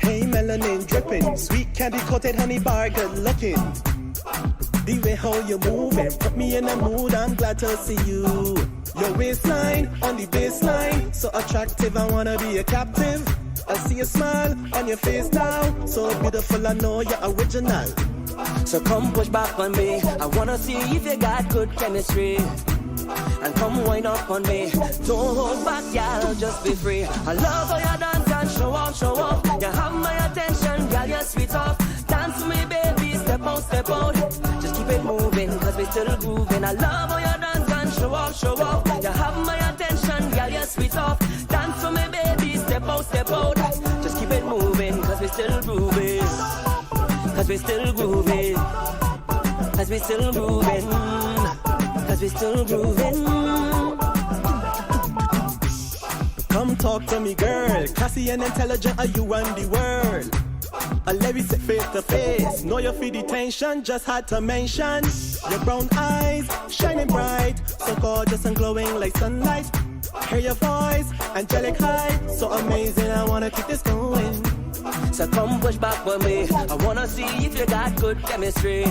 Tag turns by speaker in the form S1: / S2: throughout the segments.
S1: Hey, melanin dripping, sweet candy coated honey bar, good looking. The way how you moving, put me in a mood, I'm glad to see you. Your waistline on the baseline, so attractive, I wanna be a captive. I see a smile on your face now, so beautiful, I know you're original.
S2: So come push back on me, I wanna see if you got good chemistry. And come wind up on me, don't hold back, y'all, just be free. I love how you dance and show off, show off. You have my attention, girl, you're sweet off. Dance to me, baby, step out, step out. Just keep it moving, cause we still grooving. I love how you dance and show off, show off. You have my attention, girl, you're sweet off. Dance to me, baby, step out, step out. Just keep it moving, cause we still grooving. Cause we still grooving. Cause we still grooving. Cause we still grooving.
S1: Come talk to me, girl. Classy and intelligent, are you on the world? I let me sit face to face. Know your feet detention, just had to mention. Your brown eyes, shining bright, so gorgeous and glowing like sunlight. Hear your voice, angelic high, so amazing, I wanna keep this going.
S2: So come push back on me, I wanna see if you got good chemistry.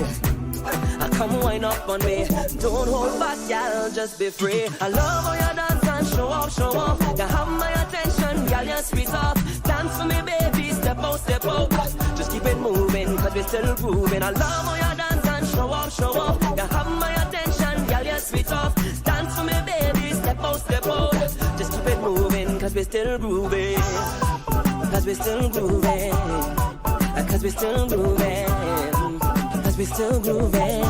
S2: Come wind up on me, don't hold back, y'all, just be free. I love how you dance and show off, show off. You have my attention, girl, you're sweet off. Dance for me, baby, step out, step out. Just keep it moving, cause we're still grooving. I love how you dance and show off, show off. You have my attention, girl, you're sweet off. Dance for me, baby, step out, step out. Just keep it moving, cause we're still grooving. Cause we're still grooving. Cause we're still grooving. Cause we're still grooving.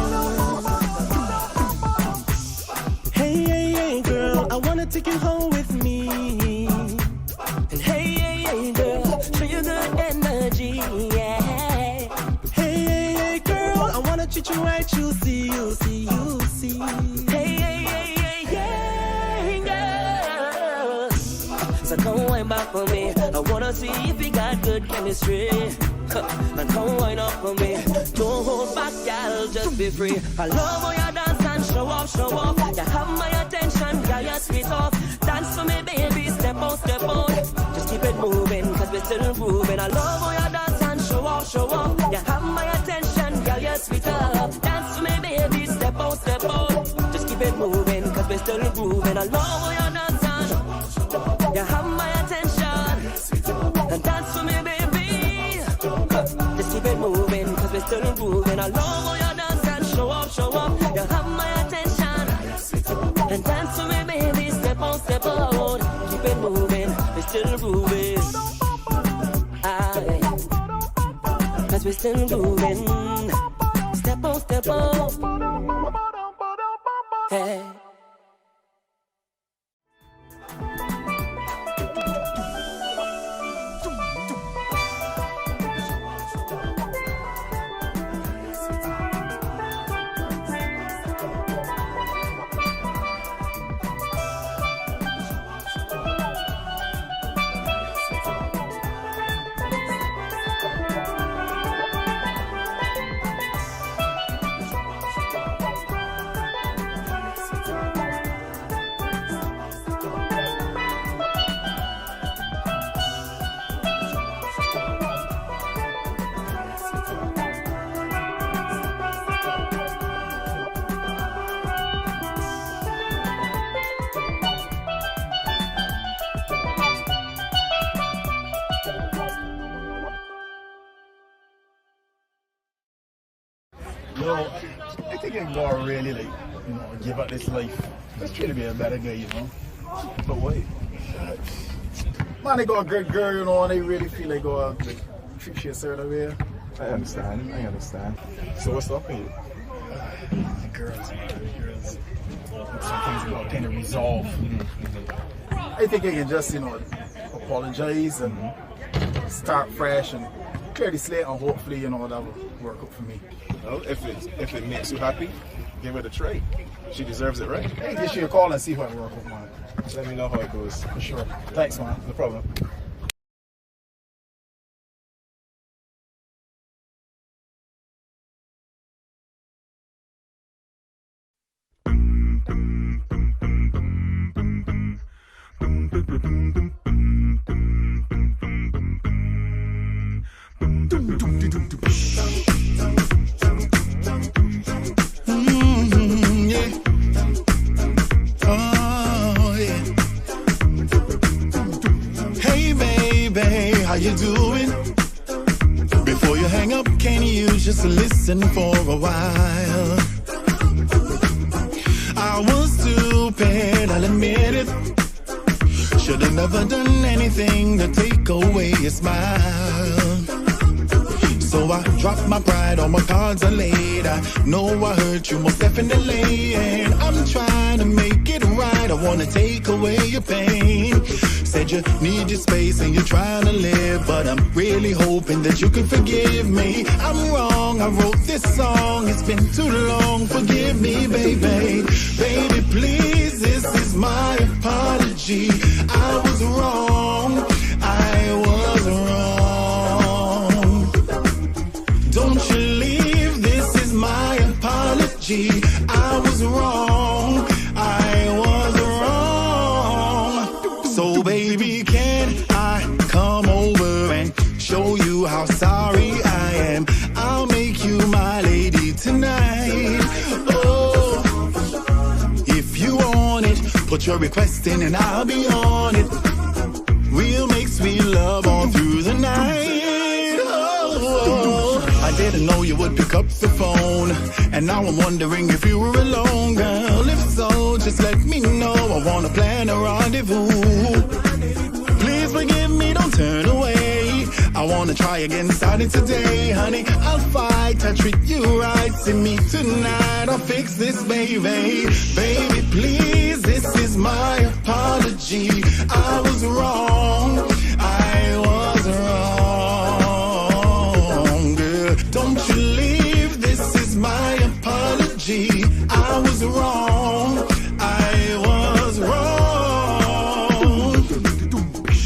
S1: Hey, hey, hey, girl, I wanna take you home with me.
S2: And hey, hey, hey, girl, show you good energy, yeah.
S1: Hey, hey, hey, girl, I wanna treat you right, you see, you see, you see.
S2: Hey, hey, hey, hey, yeah, girl. So come wind back for me, I wanna see if we got good chemistry. And come wind up for me, don't hold back, y'all, just be free. I love how you dance and show off, show off. You have my attention, girl, you're sweet off. Dance for me, baby, step out, step out. Just keep it moving, cause we're still grooving. I love how you dance and show off, show off. You have my attention, girl, you're sweet off. Dance for me, baby, step out, step out. Just keep it moving, cause we're still grooving. I love how you dance and you have my attention. And dance for me, baby. Just keep it moving, cause we're still grooving. I love how you dance and show off, show off. You have my attention. And dance for me, baby, step out, step out. Keep it moving, we're still grooving. Cause we're still grooving. Step out, step out. Hey.
S3: Yo, I think I'm gonna really give up this life. Just try to be a better guy, But wait, man, they got a good girl, and they really feel they go treat you a certain way.
S4: I understand. So what's up with you?
S3: Girls. Some things about kind of resolve. I think I can just, apologize and start fresh and clear the slate, and hopefully, that will work out for me.
S4: Well, if it makes you happy, give it a try. She deserves it, right?
S3: Hey, give you a call and see how it works out, man.
S4: Let me know how it goes.
S3: For sure. Thanks, man.
S4: No problem.
S5: How you doing? Before you hang up, can you just listen for a while? I was stupid, I'll admit it. Should've never done anything to take away your smile. So I dropped my pride, all my cards are laid. I know I hurt you most definitely, and I'm trying to make it right. I wanna take away your pain. Said you need your space and you're trying to live, but I'm really hoping that you can forgive me. I'm wrong, I wrote this song, it's been too long, forgive me, baby. Baby, please, this is my apology. I was wrong, I was wrong. Don't you leave, this is my apology. I was wrong, I was wrong. So baby, can I come over and show you how sorry I am? I'll make you my lady tonight. Oh, if you want it, put your request in and I'll be on it. We'll make sweet love all through the night. Oh, I didn't know you would pick up the phone, and now I'm wondering if you were alone, girl. If so, just let me know. I wanna plan a rendezvous. Please forgive me, don't turn away. I wanna try again starting today, honey. I'll fight, I'll treat you right. See me tonight, I'll fix this, baby. Baby, please, this is my apology. I was wrong, I was wrong, girl. Don't you leave, this is my apology. I was wrong, I was wrong.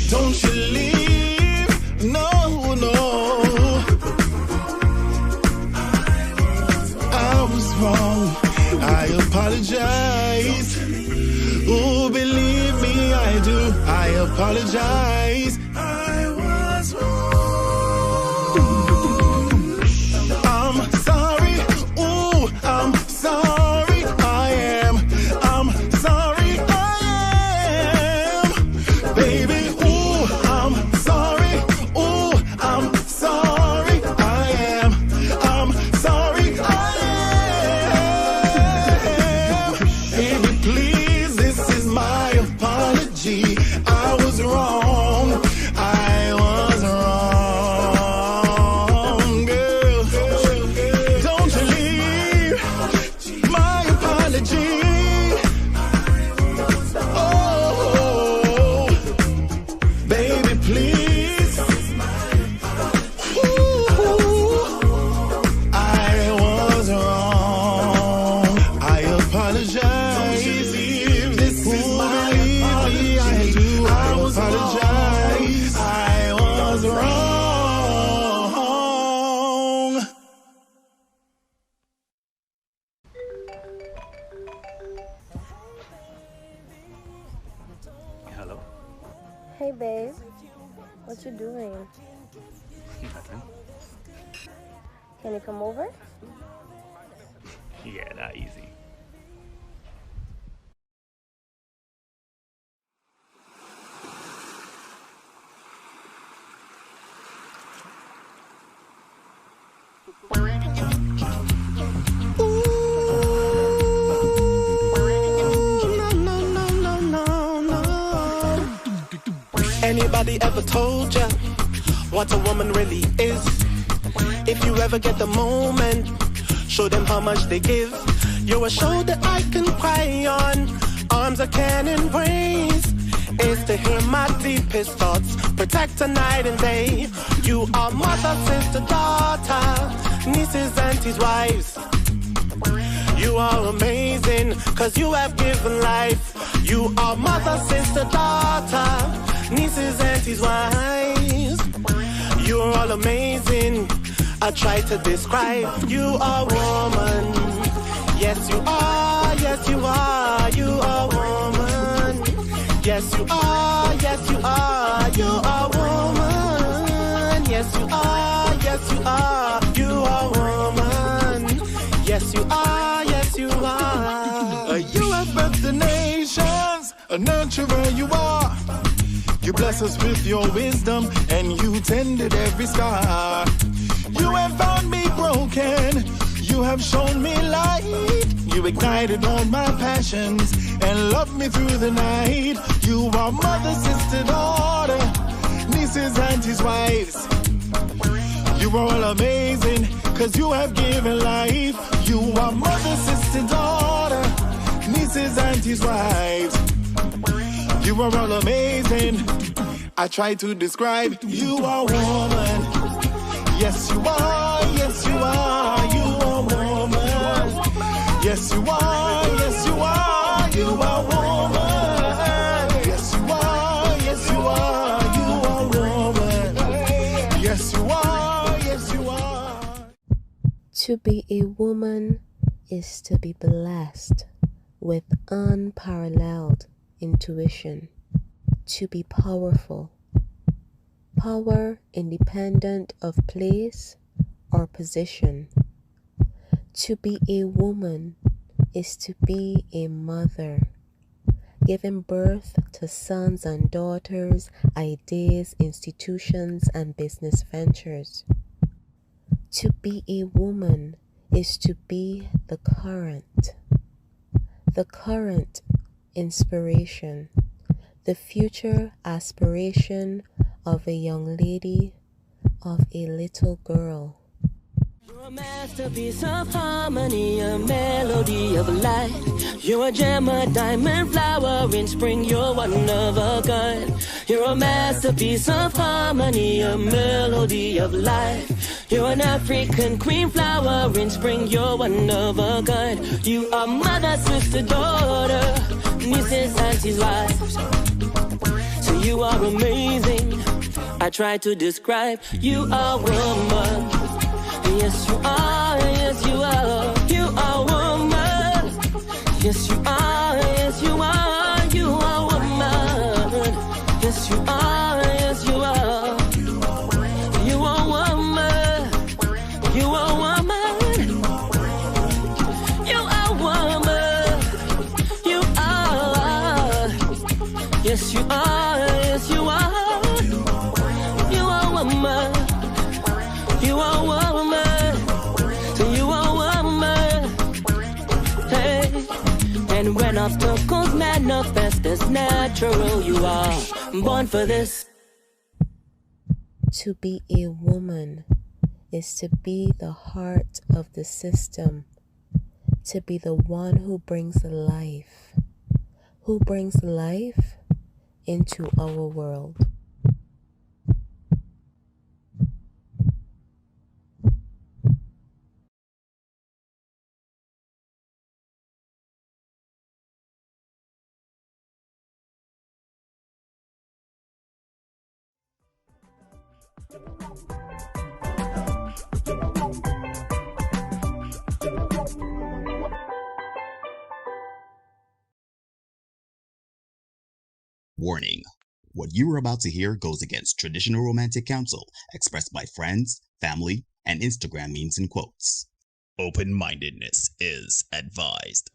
S5: Don't you leave, no, no. I was wrong, I apologize. Oh, believe me, I do, I apologize. I was wrong. I'm sorry, ooh, I'm sorry, I am. I'm sorry, I am. Baby, ooh, I'm sorry, ooh, I'm sorry, I am. I'm sorry, I am. Baby, please, this is my apology. I was wrong, I was wrong, girl. Don't you leave, my apology. Oh, baby, please. Ooh, I was wrong, I apologize. This is my apology. I do, I apologize. I was wrong.
S6: Hello.
S7: Hey babe, what you doing?
S6: Nothing.
S7: Can you come over?
S6: Yeah, not easy.
S1: Anybody ever told ya what a woman really is? If you ever get the moment, show them how much they give. You're a shoulder I can cry on, arms I can embrace. Is to hear my deepest thoughts, protect her night and day. You are mother, sister, daughter, nieces, aunties, wives. You are amazing, cause you have given life. You are mother, sister, daughter, nieces, aunties, wives. You're all amazing, I try to describe. You are woman, yes you are, yes you are. You are woman, yes you are, yes you are. You are woman, yes you are, yes
S5: bless us with your wisdom, and you tended every scar. You have found me broken, you have shown me light. You ignited all my passions and loved me through the night. You are mother, sister, daughter, nieces, aunties, wives. You are all amazing, cause you have given life. You are mother, sister, daughter, nieces, aunties, wives. You are all amazing. I try to describe, you are woman. Yes, you are, yes, you are, you are woman. Yes, you are, yes, you are, you are woman. Yes, you are, yes, you are, you are woman. Yes, you are, yes, you are.
S7: To be a woman is to be blessed with unparalleled intuition, to be powerful. Power independent of place or position. To be a woman is to be a mother, giving birth to sons and daughters, ideas, institutions, and business ventures. To be a woman is to be the current inspiration, the future aspiration of a young lady, of a little girl.
S2: You're a masterpiece of harmony, a melody of light. You're a gem, a diamond flower in spring, you're one of a kind. You're a masterpiece of harmony, a melody of life. You're an African queen flower in spring, you're one of a kind. You are mother, sister, daughter, nieces, aunties, wives. So you are amazing. I try to describe, you are woman. Yes, you are, yes, you are, you are woman. Yes, you are, yes, you are, you are woman. Yes, you are, yes, you are, you are woman. You are woman. You are woman. You are. Yes, you are, yes, you are. You are woman. You are woman. So you are woman. Hey. And when obstacles manifest as natural, you are born for this.
S7: To be a woman is to be the heart of the system, to be the one who brings life into our world.
S8: Warning. What you are about to hear goes against traditional romantic counsel expressed by friends, family, and Instagram memes and quotes. Open-mindedness is advised.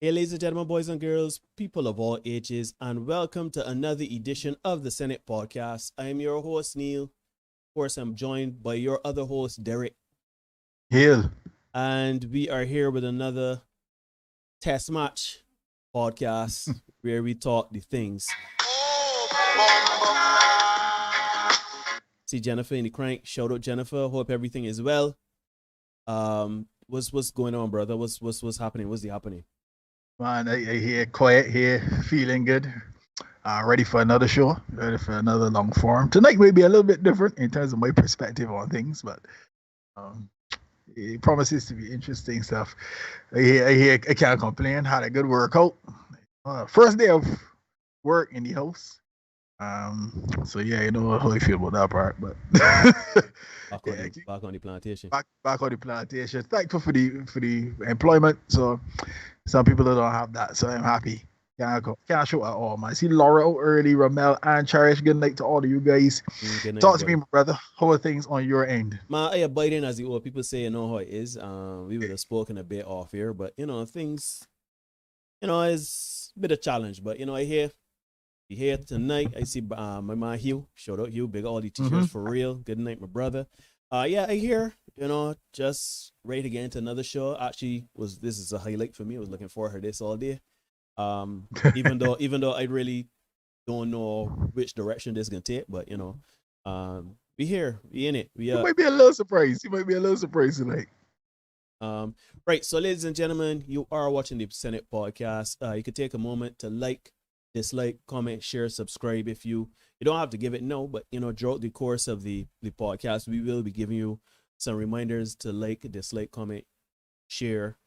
S9: Hey, ladies and gentlemen, boys and girls, people of all ages, and welcome to another edition of the Senate Podcast. I am your host, Neil. Of course, I'm joined by your other host, Derek.
S3: Hill.
S9: And we are here with another test match podcast where we talk the things. See Jennifer in the crank. Shout out Jennifer. Hope everything is well. What's going on, brother? What's happening? What's the happening?
S3: Man, I hear quiet here, feeling good. Ready for another show, ready for another long form. Tonight may be a little bit different in terms of my perspective on things, but it promises to be interesting stuff. I can't complain. Had a good workout. First day of work in the house. So yeah, you know how I feel about that part, but yeah,
S9: Back on the plantation.
S3: back on the plantation. Thankful for the employment. So some people that don't have that, so I'm happy. Can't show at all, man. See Laura out early, Ramel and Cherish. Good night to all of you guys.
S9: Good night,
S3: Talk to
S9: buddy.
S3: me, my brother. How are things on your end?
S9: Man, I abiding as the old people say, you know how it is. We would have spoken a bit off here, but you know, things, you know, is a bit of challenge. But you know, you here tonight. I see my man Hugh. Shout out Hugh, big all the t-shirts for real. Good night, my brother. Yeah, I hear, you know, just ready to get into another show. Actually, this is a highlight for me. I was looking forward to this all day. Even though I really don't know which direction this is gonna take, but you know, we here, we in it.
S3: You might be a little surprised. You might be a little surprised tonight.
S9: Right. So, ladies and gentlemen, you are watching the Senate podcast. You could take a moment to like, dislike, comment, share, subscribe. If you don't have to give it no, but you know, throughout the course of the podcast, we will be giving you some reminders to like, dislike, comment, share,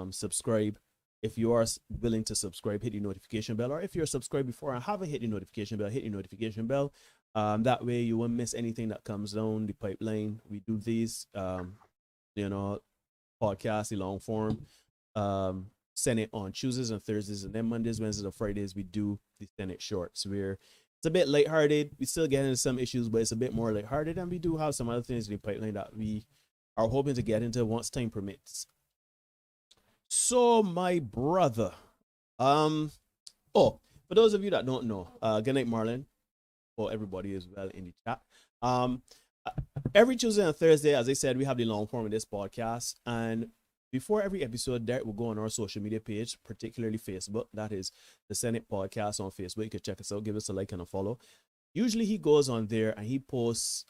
S9: subscribe. If you are willing to subscribe, hit the notification bell, or if you're subscribed before and haven't hit the notification bell, hit the notification bell. That way you won't miss anything that comes down the pipeline. We do these, you know, podcasts, the long form, Senate on Tuesdays and Thursdays, and then Mondays, Wednesdays, and Fridays we do the Senate shorts. It's a bit lighthearted. We still get into some issues, but it's a bit more lighthearted, and we do have some other things in the pipeline that we are hoping to get into once time permits. So, my brother, for those of you that don't know, good night, Marlon. Well, everybody is well in the chat. Every Tuesday and Thursday, as I said, we have the long form of this podcast, and before every episode, Derek will go on our social media page, particularly Facebook. That is the Senate Podcast on Facebook. You can check us out, give us a like and a follow. Usually he goes on there and he posts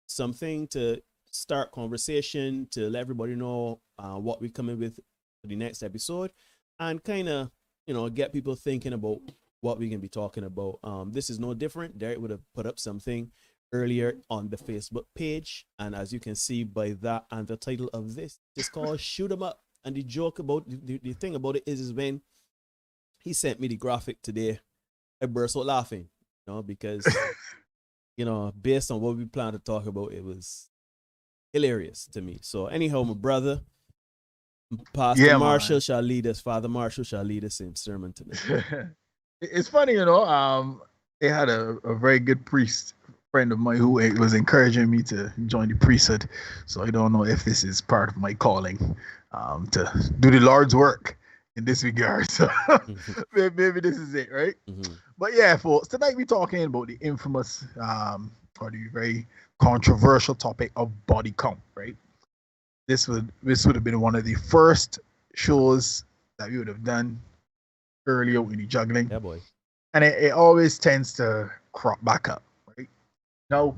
S9: something to start conversation, to let everybody know what we're coming with for the next episode, and kind of, you know, get people thinking about what we can be talking about. This is no different. Derek would have put up something earlier on the Facebook page, and as you can see by that and the title of this, it's called Shoot 'em Up. And the joke about the thing about it is when he sent me the graphic today, I burst out laughing, you know, because you know, based on what we plan to talk about, it was hilarious to me. So anyhow, my brother, Pastor Marshall shall lead us, Father Marshall shall lead us in sermon tonight.
S3: It's funny, you know, they had a very good priest friend of mine who was encouraging me to join the priesthood. So I don't know if this is part of my calling to do the Lord's work in this regard. So maybe this is it, right? But yeah, folks, tonight we're talking about the infamous or the very controversial topic of body count, right? This would have been one of the first shows that we would have done earlier in the juggling.
S9: Yeah, boy.
S3: And it always tends to crop back up. Now,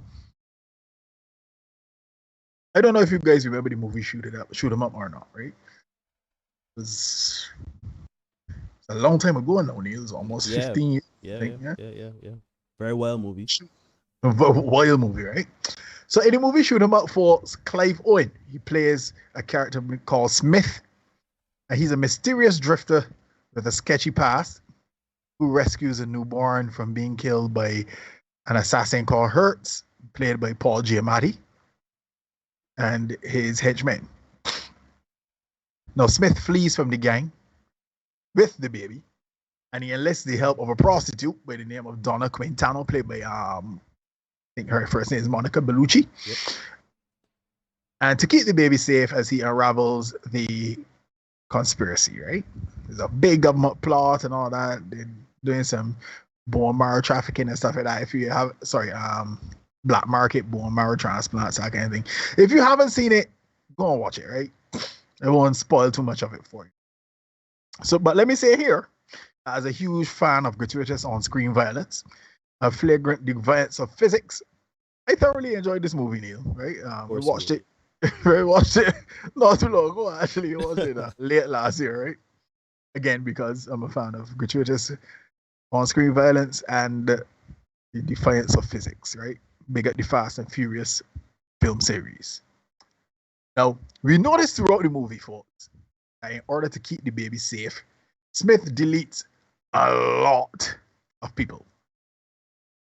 S3: I don't know if you guys remember the movie Shoot 'em Up or not, right? It was a long time ago now, Neil. It was almost 15 years.
S9: Yeah. Very wild movie.
S3: Wild movie, right? So in the movie Shoot 'em Up, for Clive Owen, he plays a character called Smith, and he's a mysterious drifter with a sketchy past who rescues a newborn from being killed by an assassin called Hertz, played by Paul Giamatti, and his henchmen. Now, Smith flees from the gang with the baby, and he enlists the help of a prostitute by the name of Donna Quintano, played by, I think her first name is Monica Bellucci.
S9: Yep.
S3: And to keep the baby safe as he unravels the conspiracy, right? There's a big government plot and all that. They're doing some bone marrow trafficking and stuff like that. If you have, black market bone marrow transplants, that kind of thing. If you haven't seen it, go and watch it, right? I won't spoil too much of it for you. So, but let me say here, as a huge fan of gratuitous on-screen violence, a flagrant defiance of physics, I thoroughly enjoyed this movie, Neil, right? We watched it not too long ago, actually. We watched it late last year, right? Again, because I'm a fan of gratuitous on-screen violence and the defiance of physics, right? Big at the Fast and Furious film series. Now, we noticed throughout the movie, folks, that in order to keep the baby safe, Smith deletes a lot of people.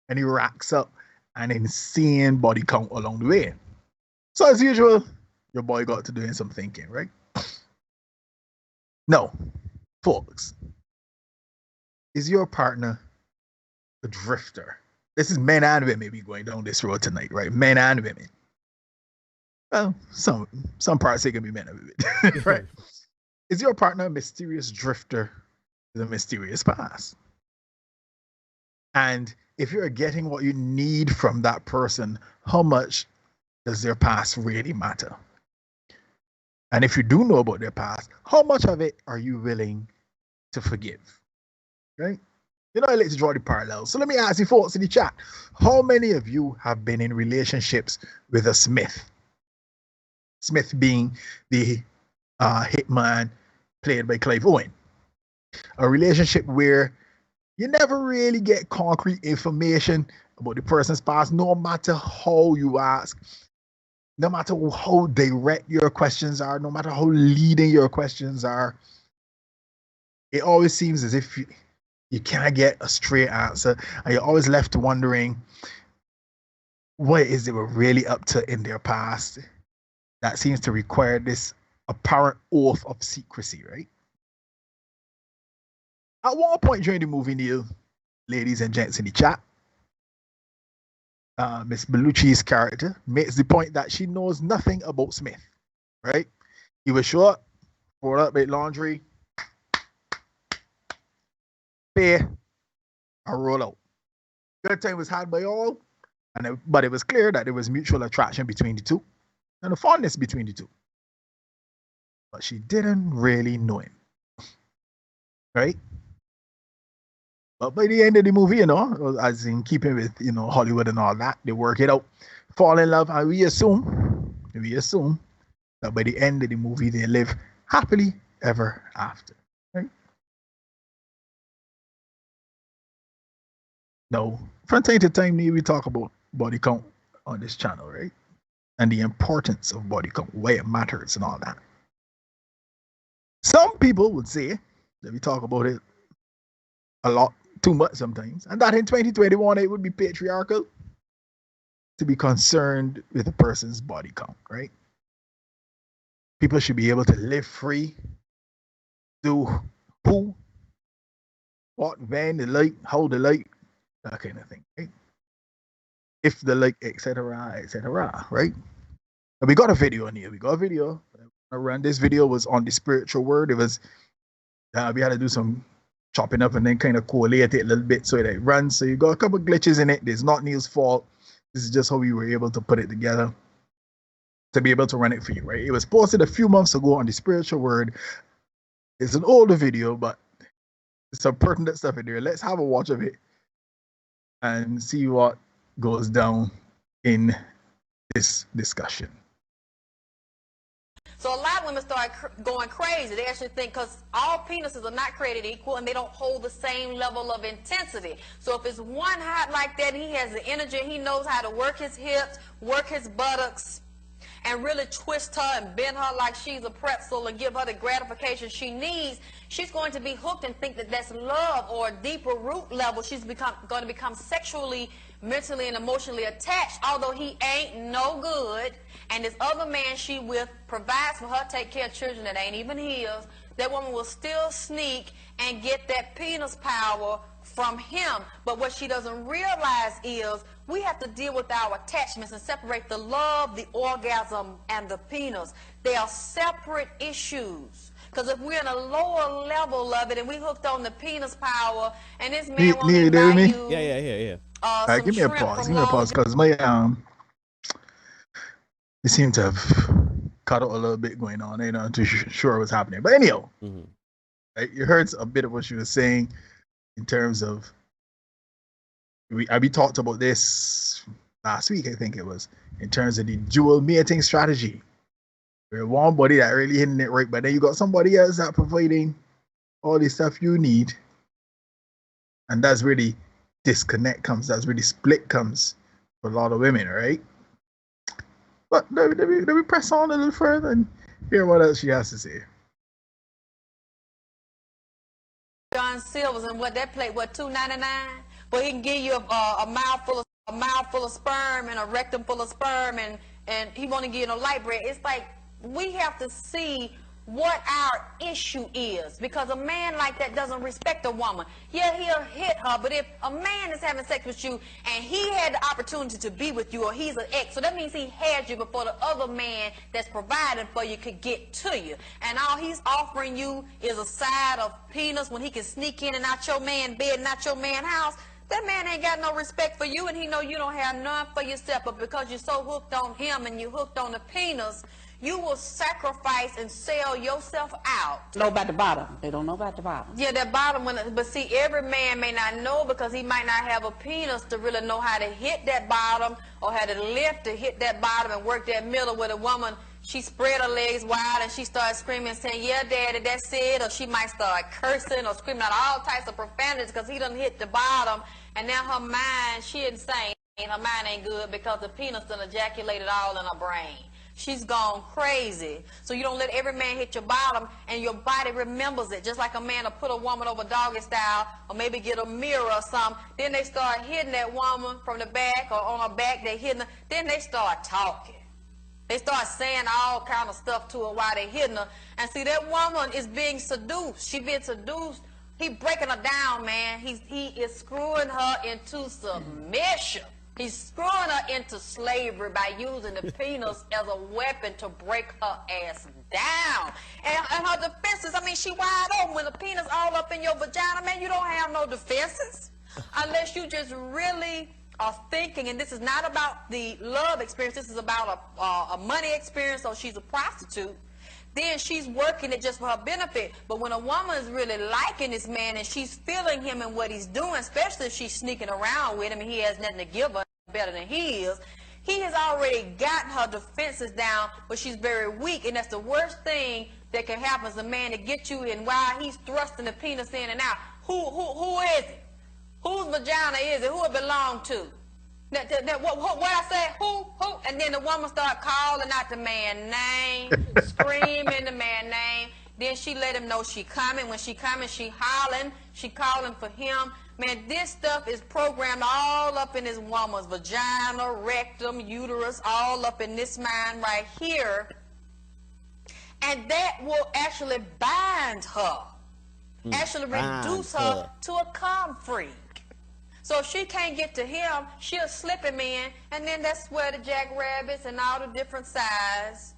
S3: and he racks up an insane body count along the way. So as usual, your boy got to doing some thinking, right? No, folks, is your partner a drifter? This is men and women be going down this road tonight, right? Men and women. Well, some parts they can be men and women, right? Is your partner a mysterious drifter with a mysterious past? And if you're getting what you need from that person, how much does their past really matter? And if you do know about their past, how much of it are you willing to forgive? Right? You know, I like to draw the parallels. So let me ask you folks in the chat, how many of you have been in relationships with a Smith? Smith being the hitman played by Clive Owen. A relationship where you never really get concrete information about the person's past, no matter how you ask, no matter how direct your questions are, no matter how leading your questions are. It always seems as if you can't get a straight answer, and you're always left wondering what is they were really up to in their past that seems to require this apparent oath of secrecy, right? At one point during the movie, Neil, ladies and gents in the chat, Miss Bellucci's character makes the point that she knows nothing about Smith, right? He was short, fold up, make laundry, pay, and roll out. Good time was had by all, but it was clear that there was mutual attraction between the two and a fondness between the two. But she didn't really know him, right? But by the end of the movie, you know, as in keeping with, you know, Hollywood and all that, they work it out, fall in love, and we assume that by the end of the movie, they live happily ever after, right? Now, from time to time, we talk about body count on this channel, right? And the importance of body count, why it matters and all that. Some people would say that we talk about it a lot, too much sometimes, and that in 2021 it would be patriarchal to be concerned with a person's body count, right? People should be able to live free, do who, what, when they like, how they like, that kind of thing, right? If they like, etc., right? And we got a video on here. We got a video. Around this video was on the spiritual word. It was we had to do some chopping up and then kind of collate it a little bit so that it runs. So you got a couple glitches in it. It's not Neil's fault. This is just how we were able to put it together to be able to run it for you, right? It was posted a few months ago on the spiritual word. It's an older video, but there's some pertinent stuff in there. Let's have a watch of it and see what goes down in this discussion.
S10: So a lot of women start going crazy. They actually think, because all penises are not created equal and they don't hold the same level of intensity. So if it's one hot like that, he has the energy, he knows how to work his hips, work his buttocks, and really twist her and bend her like she's a pretzel and give her the gratification she needs, she's going to be hooked and think that that's love, or a deeper root level. She's going to become sexually, mentally, and emotionally attached, although he ain't no good. And this other man she with provides for her, take care of children that ain't even his. That woman will still sneak and get that penis power from him. But what she doesn't realize is we have to deal with our attachments and separate the love, the orgasm, and the penis. They are separate issues. Because if we're in a lower level of it and we hooked on the penis power, and this man won't buy you...
S9: Yeah.
S3: All right, give me a pause, because my it seemed to have cut out a little bit going on. I'm not too sure what's happening. But anyhow, right, you heard a bit of what she was saying in terms of, we talked about this last week, I think it was, in terms of the dual mating strategy. Where one body that really hitting it right, but then you got somebody else that providing all the stuff you need. And that's really disconnect comes, that's really split comes for a lot of women, right? But let me press on a little further and hear what else she has to say.
S10: John Silver's and what that plate, what, $2.99? but he can give you a mouthful of sperm and a rectum full of sperm, and he won't give you no light bread. It's like we have to see what our issue is, because a man like that doesn't respect a woman. Yeah, he'll hit her, but if a man is having sex with you and he had the opportunity to be with you, or he's an ex, so that means he had you before the other man that's providing for you could get to you. And all he's offering you is a side of penis when he can sneak in and out your man bed and out your man house. That man ain't got no respect for you, and he know you don't have none for yourself, but because you're so hooked on him and you hooked on the penis, you will sacrifice and sell yourself out.
S11: Know about the bottom. They don't know about the bottom.
S10: Yeah, that bottom one. But see, every man may not know, because he might not have a penis to really know how to hit that bottom, or how to lift to hit that bottom and work that middle. With a woman, she spread her legs wide and she starts screaming, saying, "Yeah, daddy, that's it." Or she might start cursing or screaming out all types of profanities because he done hit the bottom. And now her mind, she insane. Her mind ain't good because the penis done ejaculated all in her brain. She's gone crazy. So you don't let every man hit your bottom, and your body remembers it. Just like a man will put a woman over doggy style, or maybe get a mirror or something. Then they start hitting that woman from the back, or on her back, they hitting her. Then they start talking. They start saying all kind of stuff to her while they hitting her. And see, that woman is being seduced. She being seduced. He breaking her down, man. He is screwing her into submission. He's screwing her into slavery by using the penis as a weapon to break her ass down. And her defenses, I mean, she wide open. When the penis all up in your vagina, man, you don't have no defenses. Unless you just really are thinking, and this is not about the love experience, this is about a money experience, so she's a prostitute. Then she's working it just for her benefit. But when a woman is really liking this man and she's feeling him and what he's doing, especially if she's sneaking around with him and he has nothing to give her better than he has already gotten her defenses down, but she's very weak. And that's the worst thing that can happen, is a man to get you, and while he's thrusting the penis in and out, who is it? Whose vagina is it? Who it belong to? What I say, who? And then the woman start calling out the man's name, screaming the man's name. Then she let him know she coming. When she coming, she hollering. She calling for him. Man, this stuff is programmed all up in this woman's vagina, rectum, uterus, all up in this mind right here. And that will actually bind her, actually reduce her to a calm freak. So if she can't get to him, she'll slip him in, and then that's where the jackrabbits and all the different size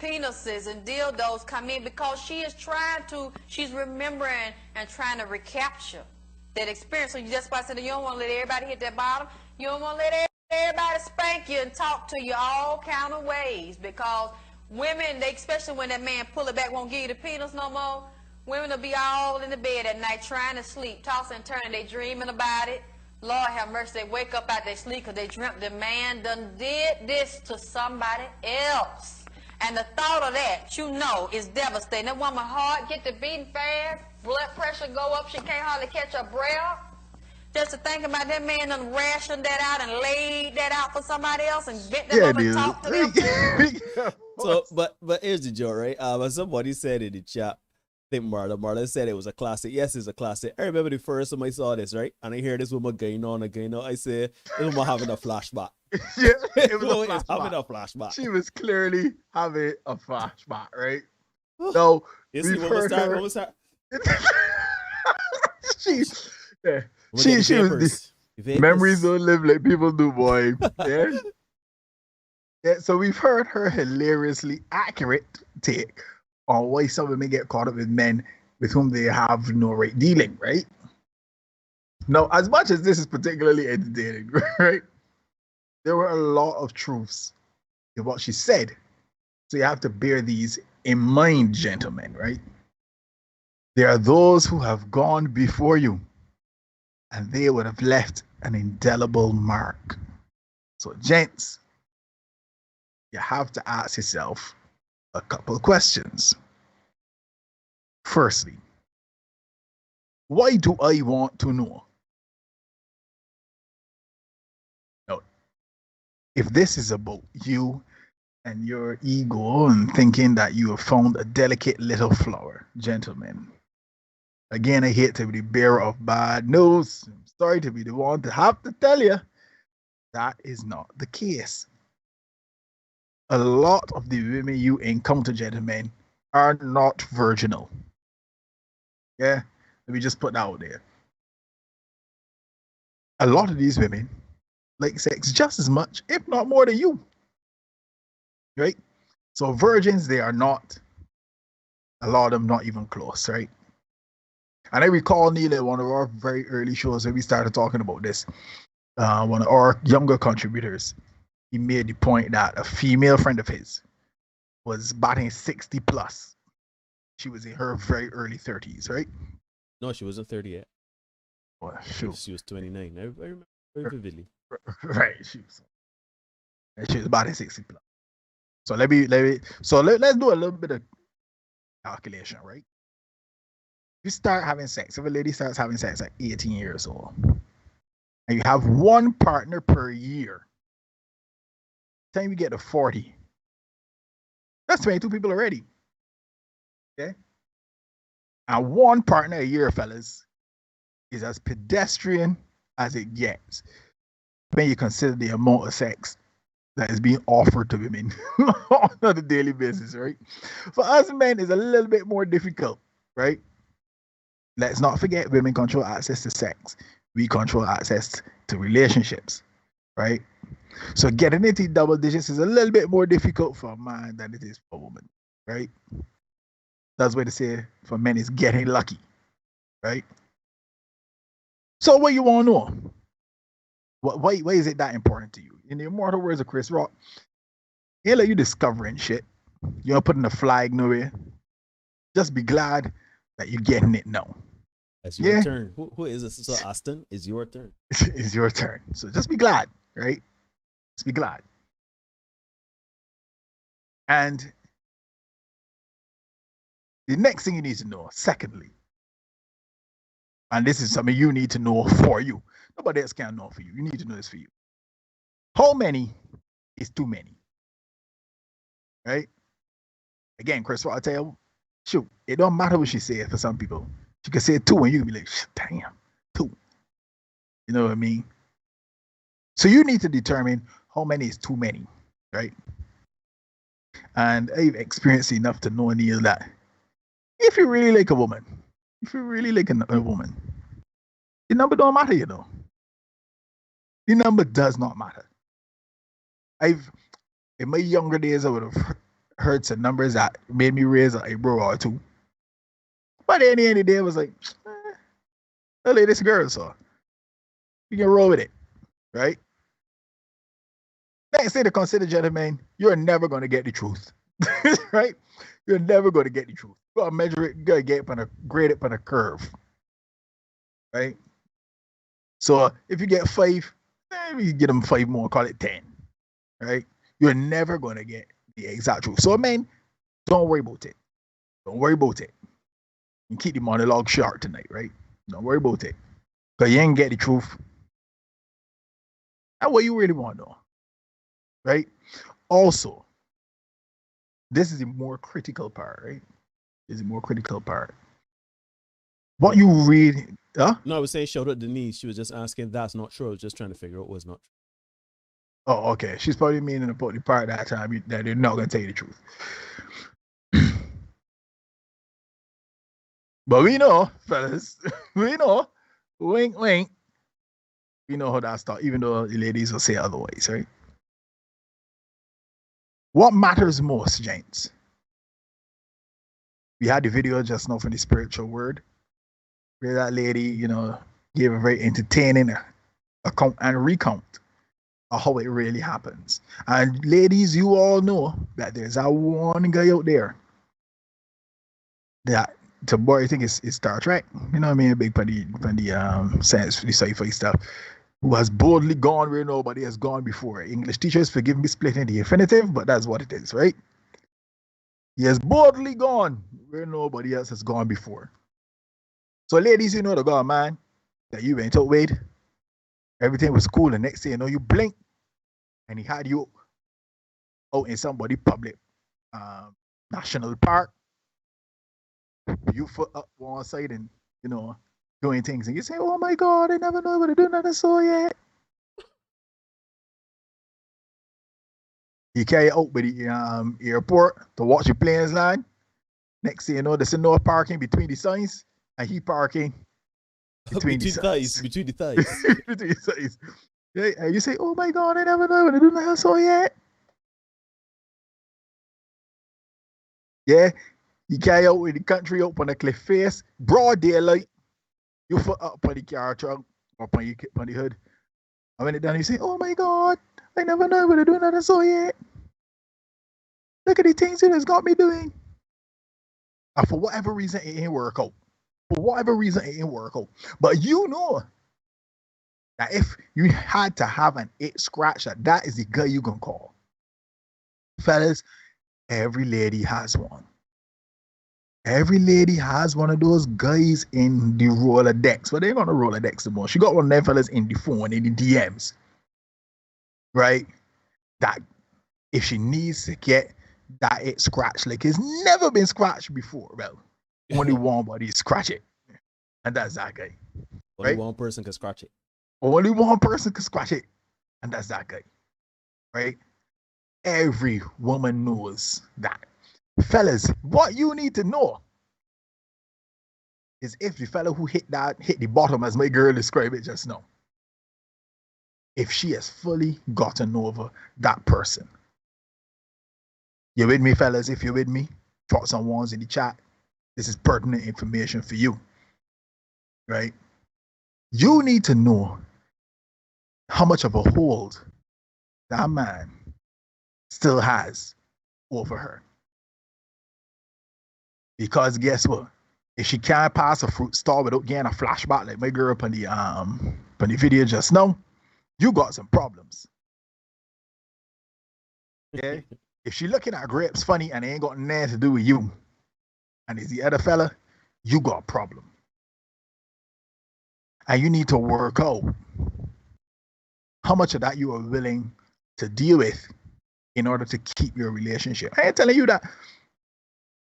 S10: penises and dildos come in, because she's remembering and trying to recapture that experience. So that's why I said you don't want to let everybody hit that bottom. You don't want to let everybody spank you and talk to you all kind of ways, because women, especially when that man pull it back, won't give you the penis no more, women will be all in the bed at night trying to sleep, tossing and turning, they dreaming about it. Lord have mercy, they wake up out their sleep because they dreamt the man done did this to somebody else. And the thought of that, is devastating. That woman heart get to beating fast, blood pressure go up, she can't hardly catch her breath. Just to think about that man done rationed that out and laid that out for somebody else and bent them up and talked to them.
S9: So, but here's the joke, right? Somebody said in the chat, I think Marla said it was a classic. Yes, it's a classic. I remember the first time I saw this, right? And I hear this woman going on again. I said, this woman having a flashback.
S12: Yeah, it was
S9: having a flashback.
S12: She was clearly having a flashback, right? So,
S9: we've heard her.
S12: She was memories don't live like people do, boy. Yeah. Yeah, so we've heard her hilariously accurate take on why some women get caught up with men with whom they have no right dealing, right? Now, as much as this is particularly entertaining, right, there were a lot of truths in what she said. So you have to bear these in mind, gentlemen, right? There are those who have gone before you, and they would have left an indelible mark. So, gents, you have to ask yourself a couple of questions. Firstly, why do I want to know? Now, if this is about you and your ego and thinking that you have found a delicate little flower, gentlemen, Again, I hate to be the bearer of bad news. I'm sorry to be the one to have to tell you that is not the case. A lot of the women you encounter, gentlemen, are not virginal. Yeah, let me just put that out there. A lot of these women like sex just as much, if not more than you. Right? So virgins, they are not. A lot of them not even close, right? And I recall, Neil, at one of our very early shows when we started talking about this, one of our younger contributors, he made the point that a female friend of his was batting 60 plus. She was in her very early 30s, right?
S9: No, she wasn't 30 yet.
S12: Well, shoot.
S9: She was 29. I remember very vividly.
S12: Right, she was batting 60 plus. So let's do a little bit of calculation, right? You start having sex. If a lady starts having sex at 18 years old, and you have one partner per year, time you get to 40, that's 22 people already. Okay? And one partner a year, fellas, is as pedestrian as it gets when you consider the amount of sex that is being offered to women on a daily basis, right? For us men, it's a little bit more difficult, right? Let's not forget women control access to sex. We control access to relationships, right? So getting into double digits is a little bit more difficult for a man than it is for a woman, right? That's what they say for men is getting lucky, right? So what you want to know? Why is it that important to you? In the immortal words of Chris Rock, ain't like you discovering shit. You're not putting a flag nowhere. Just be glad that you're getting it now.
S9: It's your turn. Who is this? So Aston, it's your turn.
S12: It's your turn. So just be glad, right? Just be glad. And the next thing you need to know, secondly, and this is something you need to know for you. Nobody else can know for you. You need to know this for you. How many is too many? Right? Again, Chris, what I tell you, shoot, it don't matter what she said for some people. She could say 2 and you can be like, damn, 2. You know what I mean? So you need to determine how many is too many, right? And I've experienced enough to know, Neil, that if you really like a woman, if you really like a woman, the number don't matter, you know. The number does not matter. In my younger days, I would have heard some numbers that made me raise an eyebrow or 2. But at the end of the day, it was like, the latest girl, so you can roll with it, right? Next thing to consider, gentlemen, you're never going to get the truth, right? You're never going to get the truth. You got to measure it, you got to grade it on a curve, right? So if you get 5, maybe you get them 5 more, call it 10, right? You're never going to get the exact truth. So, man, don't worry about it. Don't worry about it. You keep the monologue short tonight, right? Don't worry about it. Because you ain't get the truth. That's what you really want to know, right? Also, this is the more critical part, right? This is the more critical part. What you read, huh?
S9: No, I was saying shout out Denise. She was just asking if that's not true. I was just trying to figure out what's not true.
S12: Oh, okay. She's probably meaning about the part that time that they're not going to tell you the truth. But we know, fellas, we know, wink, wink. We know how that starts, even though the ladies will say otherwise, right? What matters most, gents? We had the video just now from the spiritual word, where that lady, you know, gave a very entertaining account and recount of how it really happens. And ladies, you all know that there's that one guy out there that the boy, I think it's Star Trek, you know what I mean, big for the science, the sci-fi stuff, who has boldly gone where nobody has gone before. English teachers, forgive me splitting the infinitive, but that's what it is, right? He has boldly gone where nobody else has gone before. So ladies, you know the God, man, that you went out with, everything was cool, and next thing you know, you blink, and he had you out in somebody public national park. You foot up one side and you know, doing things, and you say, "Oh my God, I never know what to do nothing so yet." You carry out by the airport to watch the planes land. Next thing you know, there's no parking between the signs, and he parking between the thighs.
S9: Between the thighs.
S12: Between the thighs. Yeah, and you say, "Oh my God, I never know what to do nothing so yet." Yeah, you carry out with the country up on the cliff face, broad daylight. You foot up on the car trunk or on the hood. And when it done, you say, "Oh my God, I never know what to do nothing so yet. Look at the things it has got me doing." And for whatever reason, it ain't work out. For whatever reason, it ain't work out. But you know that if you had to have an it scratcher, that is the guy you can call. Fellas, every lady has one. Every lady has one of those guys in the Rolodex. But they ain't gonna Rolodex the most. She got one of them fellas in the phone, in the DMs. Right? That if she needs to get that it scratched like it's never been scratched before, bro. Only one body scratch it. And that's that guy.
S9: Only one person can scratch it.
S12: Only one person can scratch it. And that's that guy. Right? Every woman knows that. Fellas, what you need to know is if the fella who hit the bottom, as my girl described it just now, if she has fully gotten over that person. You with me, fellas? If you're with me, drop some ones in the chat. This is pertinent information for you. Right? You need to know how much of a hold that man still has over her. Because guess what? If she can't pass a fruit stall without getting a flashback like my girl on the video just now, you got some problems. Yeah? If she looking at grapes funny and it ain't got nothing to do with you, and it's the other fella, you got a problem. And you need to work out how much of that you are willing to deal with in order to keep your relationship. I ain't telling you that.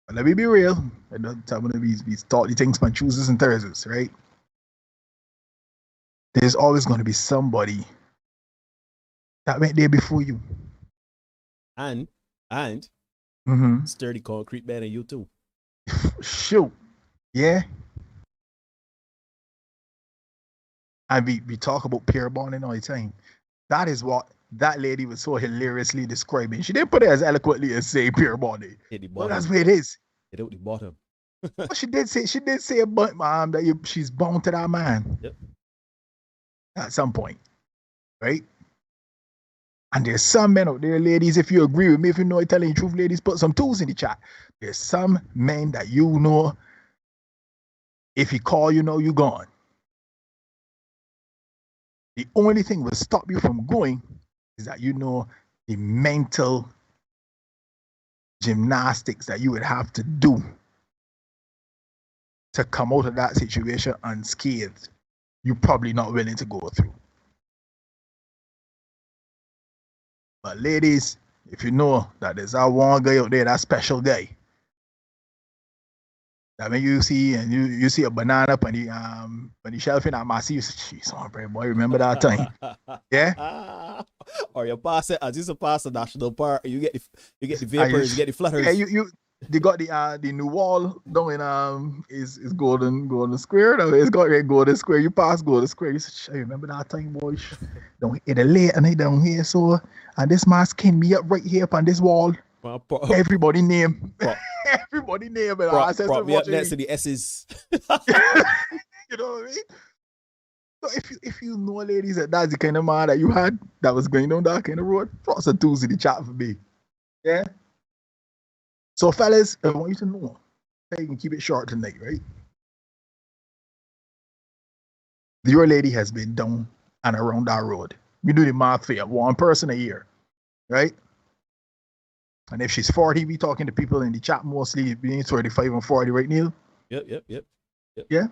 S12: But let me be real. I don't tell me these thoughty things on Tuesdays and Thursdays, right? There's always going to be somebody that went there before you.
S9: And sturdy concrete better than you too.
S12: Shoot. Yeah. And we talk about pair bonding all the time. That is what that lady was so hilariously describing. She didn't put it as eloquently as say pair bonding. But that's where it is.
S9: Hit out the bottom.
S12: But she did say about that she's bound to that man.
S9: Yep.
S12: At some point. Right? And there's some men out there, ladies, if you agree with me, if you know I'm telling the truth, ladies, put some tools in the chat. There's some men that you know, if he call, you know you gone. The only thing will stop you from going is that you know the mental gymnastics that you would have to do to come out of that situation unscathed. You're probably not willing to go through. But ladies, if you know that there's that one guy out there, that special guy, that when you see and you see a banana on the shelf in that massy, you say, "Jeez, oh, boy, remember that time?" Yeah.
S9: Or you pass it as you pass the national park, you get the vapors, you get the flutters.
S12: Yeah, they got the new wall down in is golden square. No, it's got a golden square. You pass golden square, you say, "I remember that time, boy. Don't hit the late and they down here, so and this mask can be up right here up on this wall." Everybody name. Everybody name it.
S9: Prop me up next to the S's.
S12: You know what I mean? So if you know, ladies, that's the kind of man that you had that was going down that kind of road, drop some tools in the chat for me. Yeah? So fellas, I want you to know, so you can keep it short tonight, right? Your lady has been down and around that road. We do the math for you, one person a year, right? And if she's 40, we talking to people in the chat mostly being 35 and 40, right, Neil?
S9: Yep.
S12: Yeah?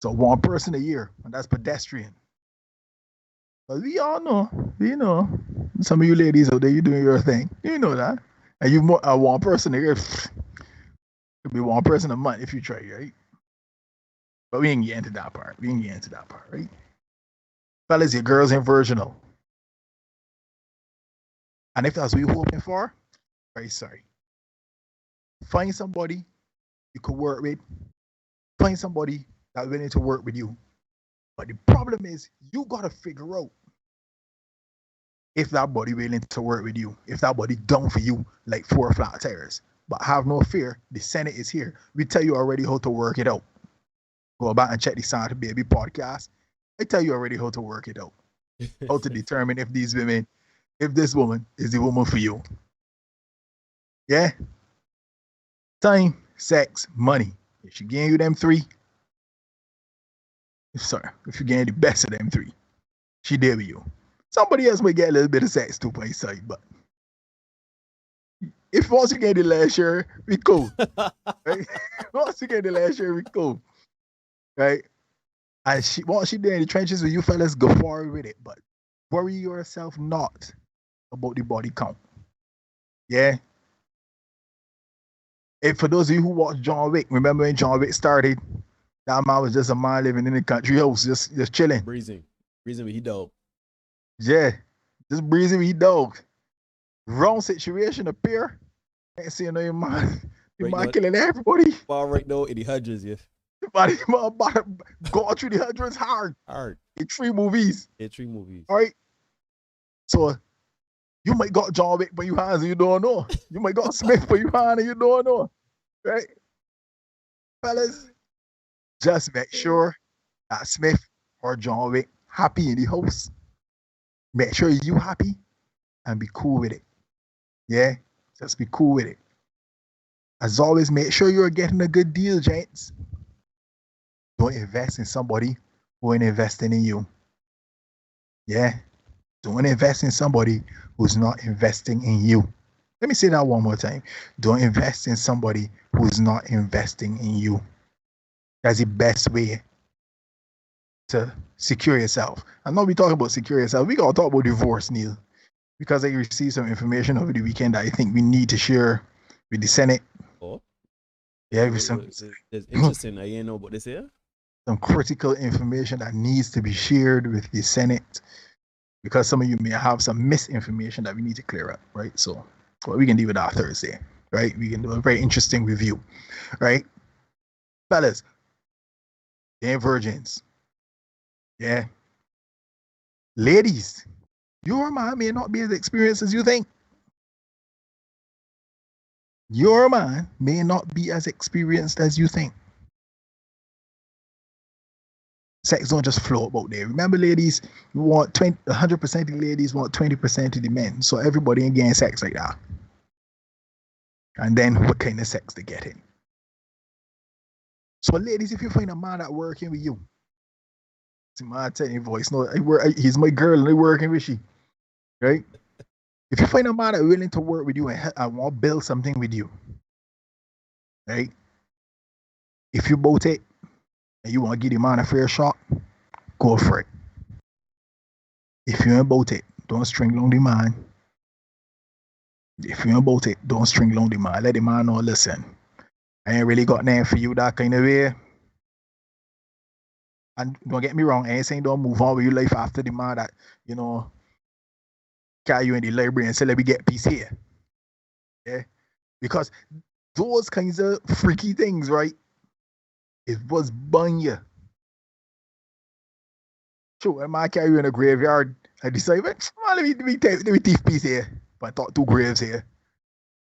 S12: So one person a year, and that's pedestrian. But we all know, some of you ladies out there, you doing your thing. You know that. And you more one person a year, it'll be one person a month if you try, right? But we ain't get into that part. Right? Fellas, your girls ain't virginal. And if that's what you're hoping for, very sorry. Find somebody you could work with. Find somebody that's willing to work with you. But the problem is, you gotta figure out if that body willing to work with you, if that body down for you like 4 flat tires. But have no fear, the Senate is here. We tell you already how to work it out. Go back and check the Santa Baby podcast. I tell you already how to work it out. How to determine if this woman is the woman for you. Yeah? Time, sex, money. If she gave you them 3, if you getting the best of them 3, she there with you. Somebody else might get a little bit of sex too by side, but if once you get the last year, we cool. Right? Once you get the last year, we cool. Right? And once she there in the trenches with you fellas, go forward with it. But worry yourself not about the body count. Yeah? If for those of you who watch John Wick, remember when John Wick started, that man was just a man living in the country house, just chilling.
S9: Breezing with his dog.
S12: Yeah, just breezing with his dog. Wrong situation appear. Ain't seeing no man. You man killing everybody.
S9: Far right now in the hundreds, yeah.
S12: But about to go through the hundreds hard. In 3 movies. All right. So you might got John Wick but you hands and you don't know. You might got Smith but you hand and you don't know. Right? Fellas, just make sure that Smith or John Wick happy in the house. Make sure you happy and be cool with it. Yeah? Just be cool with it. As always, make sure you're getting a good deal, gents. Don't invest in somebody who ain't investing in you. Yeah? Don't invest in somebody who's not investing in you. Let me say that one more time. Don't invest in somebody who's not investing in you. That's the best way to secure yourself. I'm not be talking about secure yourself. We gotta talk about divorce, Neil. Because I received some information over the weekend that I think we need to share with the Senate.
S9: Oh?
S12: Yeah,
S9: it's interesting. I ain't know about this here.
S12: Some critical information that needs to be shared with the Senate. Because some of you may have some misinformation that we need to clear up, right? So we can deal with that Thursday, right? We can do a very interesting review, right? Fellas, they ain't virgins. Yeah. Ladies, your man may not be as experienced as you think. Your man may not be as experienced as you think. Sex don't just flow about there. Remember, ladies, you want 100% of the ladies want 20% of the men. So everybody ain't getting sex like that. And then what kind of sex they get in? So ladies, if you find a man that working with you, see my telling voice, no, he's my girl and I working with she. Right? If you find a man that willing to work with you and want to build something with you, right? If you both it and you want to give the man a fair shot, go for it. If you ain't about it, don't string along the man. If you ain't about it, don't string along the man. Let the man know, listen, I ain't really got nothing for you that kind of way. And don't get me wrong, I ain't saying don't move on with your life after the man that, you know, carry you in the library and say, let me get peace here. Yeah? Because those kinds of freaky things, right? It was bun you. Sure, I might carry you in a graveyard. I decide, well, let me thief peace here. But I thought 2 graves here.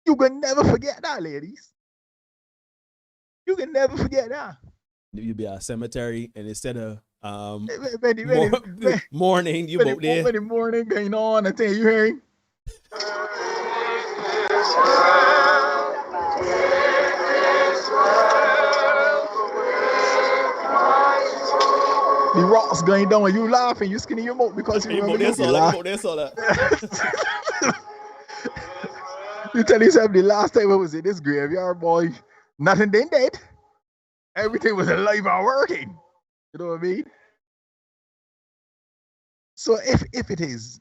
S12: You can never forget that, ladies. You can never forget that.
S9: You be at a cemetery and instead of
S12: morning,
S9: you both there.
S12: When the morning going on, I tell you, hearing. The rocks going down and you laughing, you skinning your mouth because you remember you laugh. You tell yourself the last time I was in this graveyard, boy, nothing then dead. Everything was alive and working. You know what I mean? So if it is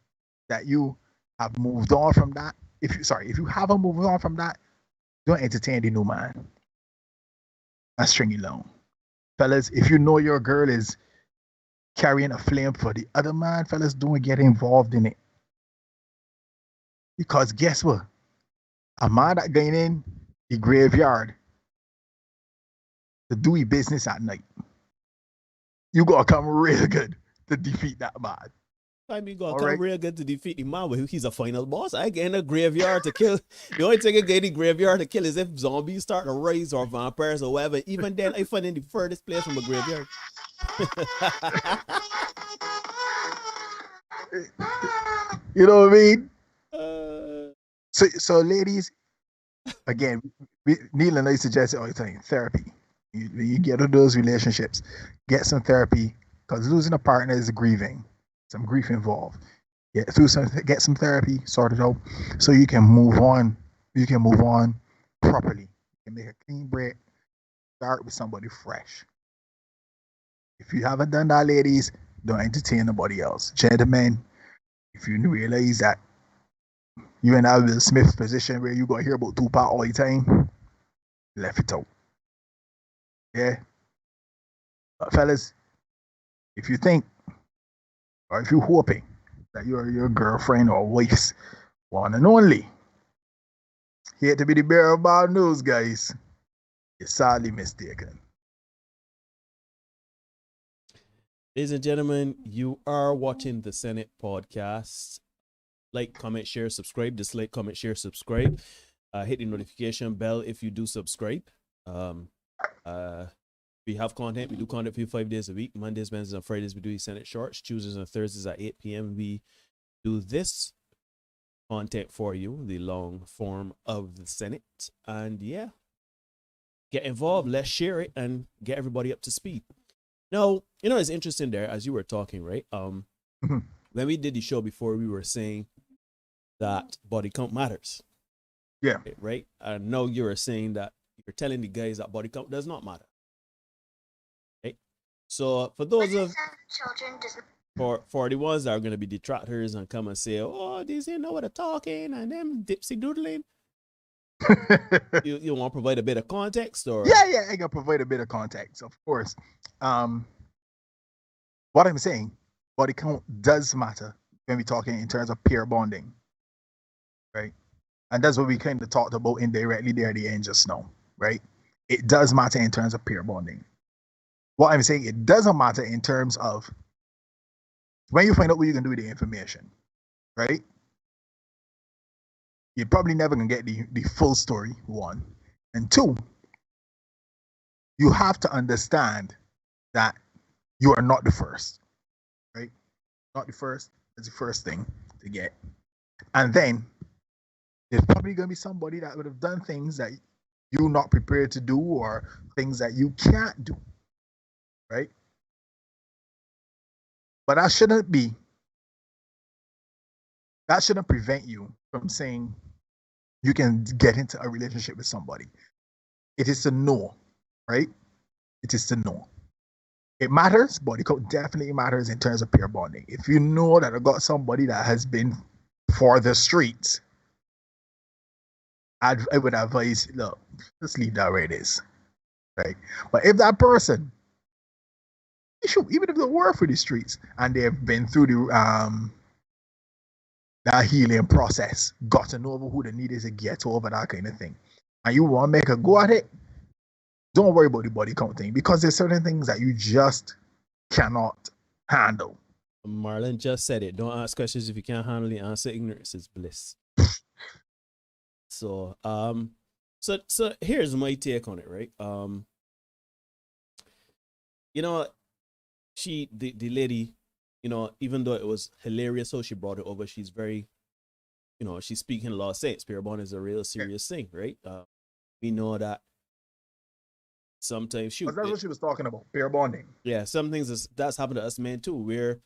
S12: that you have moved on from that, if you haven't moved on from that, don't entertain the new man and string it along. fellas, if you know your girl is carrying a flame for the other man, fellas, don't get involved in it. Because guess what? A man that going in the graveyard to do his business at night, you gotta come real good to defeat that man.
S9: I mean, gonna
S12: All
S9: come
S12: right.
S9: real good to defeat the man, but he's a final boss. I get in a graveyard to kill. The only thing I get in the graveyard to kill is if zombies start to rise or vampires or whatever. Even then, I find in the furthest place from a graveyard.
S12: You know what I mean?
S9: Uh,
S12: So ladies, again, Neil and I suggest it all the time, therapy. You get into those relationships, get some therapy, because losing a partner is grieving. Some grief involved. Get some therapy, sort it out, so you can move on. You can move on properly. You can make a clean break, start with somebody fresh. If you haven't done that, ladies, don't entertain nobody else. Gentlemen, if you realize that you in that Will Smith position where you gonna hear about Tupac all the time, left it out. Yeah. But fellas, if you think, or if you're hoping that you're your girlfriend or wife's one and only, here to be the bearer of bad news, guys, you're sadly mistaken.
S9: Ladies and gentlemen, you are watching the Senate podcast. Like, comment, share, subscribe. Dislike, comment, share, subscribe. Hit the notification bell if you do subscribe. We have content. We do content for you 5 days a week. Mondays, Wednesdays, and Fridays, we do the Senate Shorts. Tuesdays and Thursdays at 8 p.m. We do this content for you, the long form of the Senate. And yeah, get involved. Let's share it and get everybody up to speed. Now, you know, it's interesting there as you were talking, right? When we did the show before, we were saying that body count matters.
S12: Yeah.
S9: Right? And now you're saying that you're telling the guys that body count does not matter. Right? So for those of for the ones that are going to be detractors and come and say, oh, these you know what they're talking and them dipsy doodling. you want to provide a bit of context or
S12: Yeah, I can provide a bit of context, of course. What I'm saying, body count does matter when we're talking in terms of peer bonding, right? And that's what we kind of talked about indirectly there at the end just now, right? It does matter in terms of peer bonding. What I'm saying, it doesn't matter in terms of when you find out what you can do with the information, right? You're probably never going to get the full story, one. And two, you have to understand that you are not the first, right? Not the first. That's the first thing to get. And then there's probably going to be somebody that would have done things that you're not prepared to do or things that you can't do, right? But that shouldn't prevent you from saying you can get into a relationship with somebody. It is to know, right? It is to know. It matters, but it definitely matters in terms of peer bonding. If you know that I got somebody that has been for the streets, I would advise, look, just leave that where it is, right? But if that person, even if they were for the streets and they've been through the that healing process, got to know who the need is to get over that kind of thing, and you want to make a go at it, don't worry about the body count thing because there's certain things that you just cannot handle.
S9: Marlon just said it. Don't ask questions if you can't handle the answer. Ignorance is bliss. So here's my take on it, right? You know, the lady, you know, even though it was hilarious how she brought it over, she's very, you know, she's speaking a lot of sense. Peer bond is a real serious thing, right? We know that sometimes
S12: that's what she was talking about, peer bonding.
S9: Yeah, some things that's happened to us men too, where,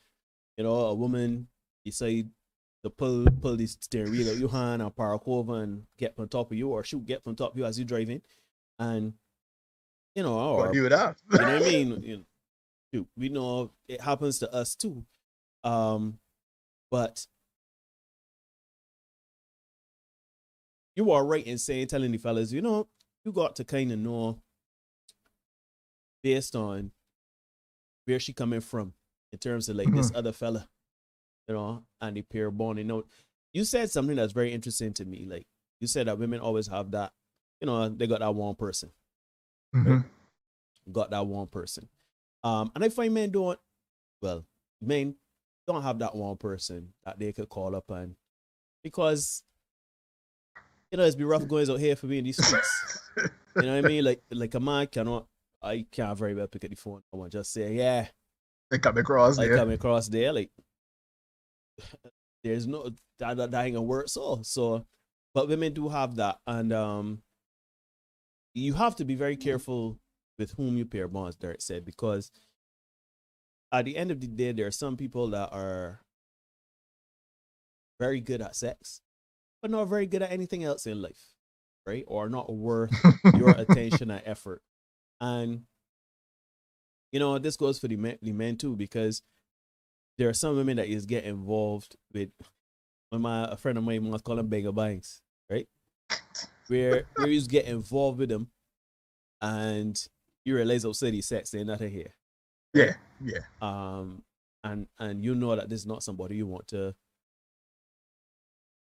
S9: you know, a woman decide to pull the steering wheel out your hand and park over and get on top of you, or shoot, get on top of you as you're driving, and you know, or
S12: do that.
S9: You know what I mean? You know, we know it happens to us too, but you are right in saying, telling the fellas, you know, you got to kind of know based on where she coming from in terms of like this other fella, you know, and the pair bonding. You know, you said something that's very interesting to me. Like you said that women always have that, you know, they got that one person, right? Got that one person. And I find men don't have that one person that they could call up and because you know it's be rough goings out here for me in these streets. You know what I mean? Like a man I can't very well pick up the phone. I want to just say, yeah.
S12: They come across there.
S9: Come across there. Like there's no that ain't gonna work. So but women do have that. And you have to be very careful with whom you pair bonds, Derek said, because at the end of the day, there are some people that are very good at sex, but not very good at anything else in life, right? Or not worth your attention and effort. And, you know, this goes for the men too, because there are some women that is get involved with, when a friend of mine was calling beggar banks, right? Where you get involved with them and you realize outside the sex, they're not here.
S12: Yeah.
S9: And you know that this is not somebody you want to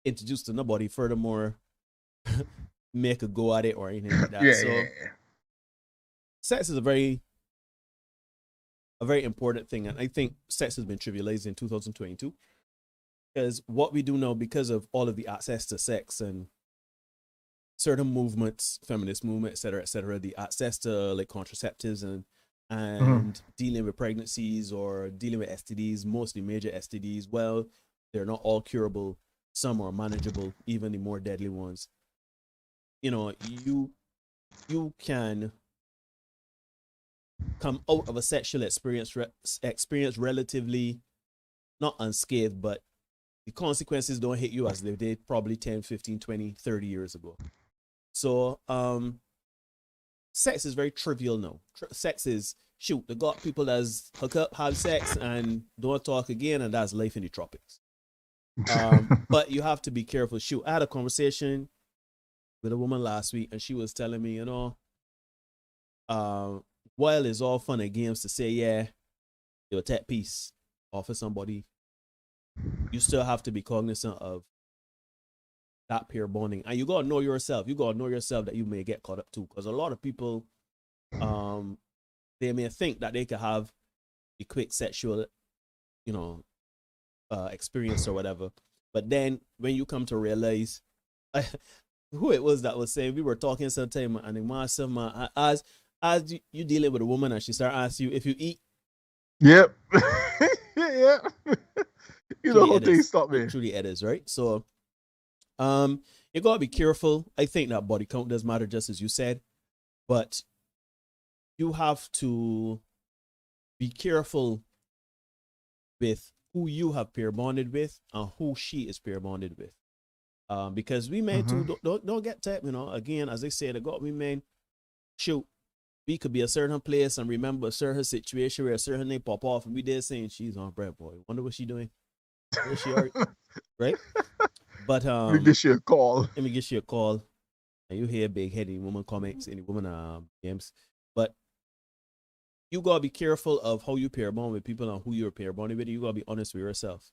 S9: introduce to nobody. Furthermore, make a go at it or anything like that. Sex is a very important thing, and I think sex has been trivialized in 2022 because what we do now, because of all of the access to sex and certain movements, feminist movement, etc., the access to like contraceptives and dealing with pregnancies or dealing with STDs, mostly major STDs. Well, they're not all curable. Some are manageable, even the more deadly ones. You know, you can come out of a sexual experience relatively not unscathed, but the consequences don't hit you as they did probably 10, 15, 20, 30 years ago. So, sex is very trivial now. Sex is, shoot, they got people that's hook up, have sex, and don't talk again, and that's life in the tropics. But you have to be careful. Shoot, I had a conversation with a woman last week, and she was telling me, you know, while it's all fun and games to say, yeah, you'll take peace off of somebody, you still have to be cognizant of that peer bonding. And you gotta know yourself. You gotta know yourself that you may get caught up too. Because a lot of people, they may think that they could have a quick sexual, you know, experience or whatever. But then when you come to realize, who it was that was saying, we were talking sometime, and in myself, as you dealing with a woman and she start asking you if you eat.
S12: Yep. Yeah. You know how things stop me.
S9: Truly it is, right? So you gotta be careful. I think that body count does matter, just as you said, but you have to be careful with who you have pair bonded with and who she is pair bonded with. Because we men too don't get tapped, you know. Again, as I said, we men, shoot, we could be a certain place and remember a certain situation where a certain name pop off and we did saying she's on bread, boy. Wonder what she doing. Where she are, right? But
S12: let me get you a call.
S9: Let me get you a call. And you hear big heady woman comments, any woman games. But you gotta be careful of how you pair bond with people and who you're pair bonding with. You gotta be honest with yourself.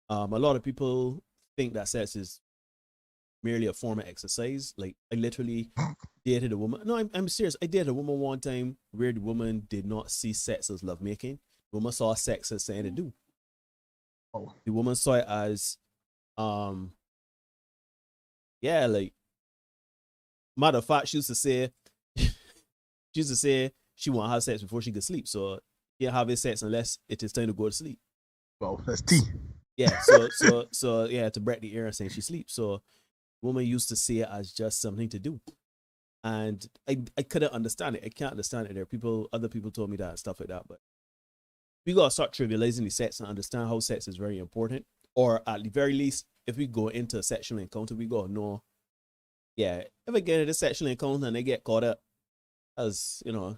S9: A lot of people think that sex is merely a form of exercise. Like I literally dated a woman. No, I'm serious. I dated a woman one time where the woman did not see sex as lovemaking. The woman saw sex as something to do.
S12: Oh.
S9: The woman saw it as yeah, like matter of fact, she used to say she won't have sex before she could sleep. So she can't have sex unless it is time to go to sleep.
S12: Well, that's tea.
S9: Yeah, so yeah, to break the air and say she sleeps. So woman used to see it as just something to do. And I couldn't understand it. I can't understand it. There are other people told me that and stuff like that. But we gotta start trivializing the sex and understand how sex is very important. Or at the very least, if we go into a sexual encounter, we gotta know, yeah, if I get into a sexual encounter and they get caught up, as you know,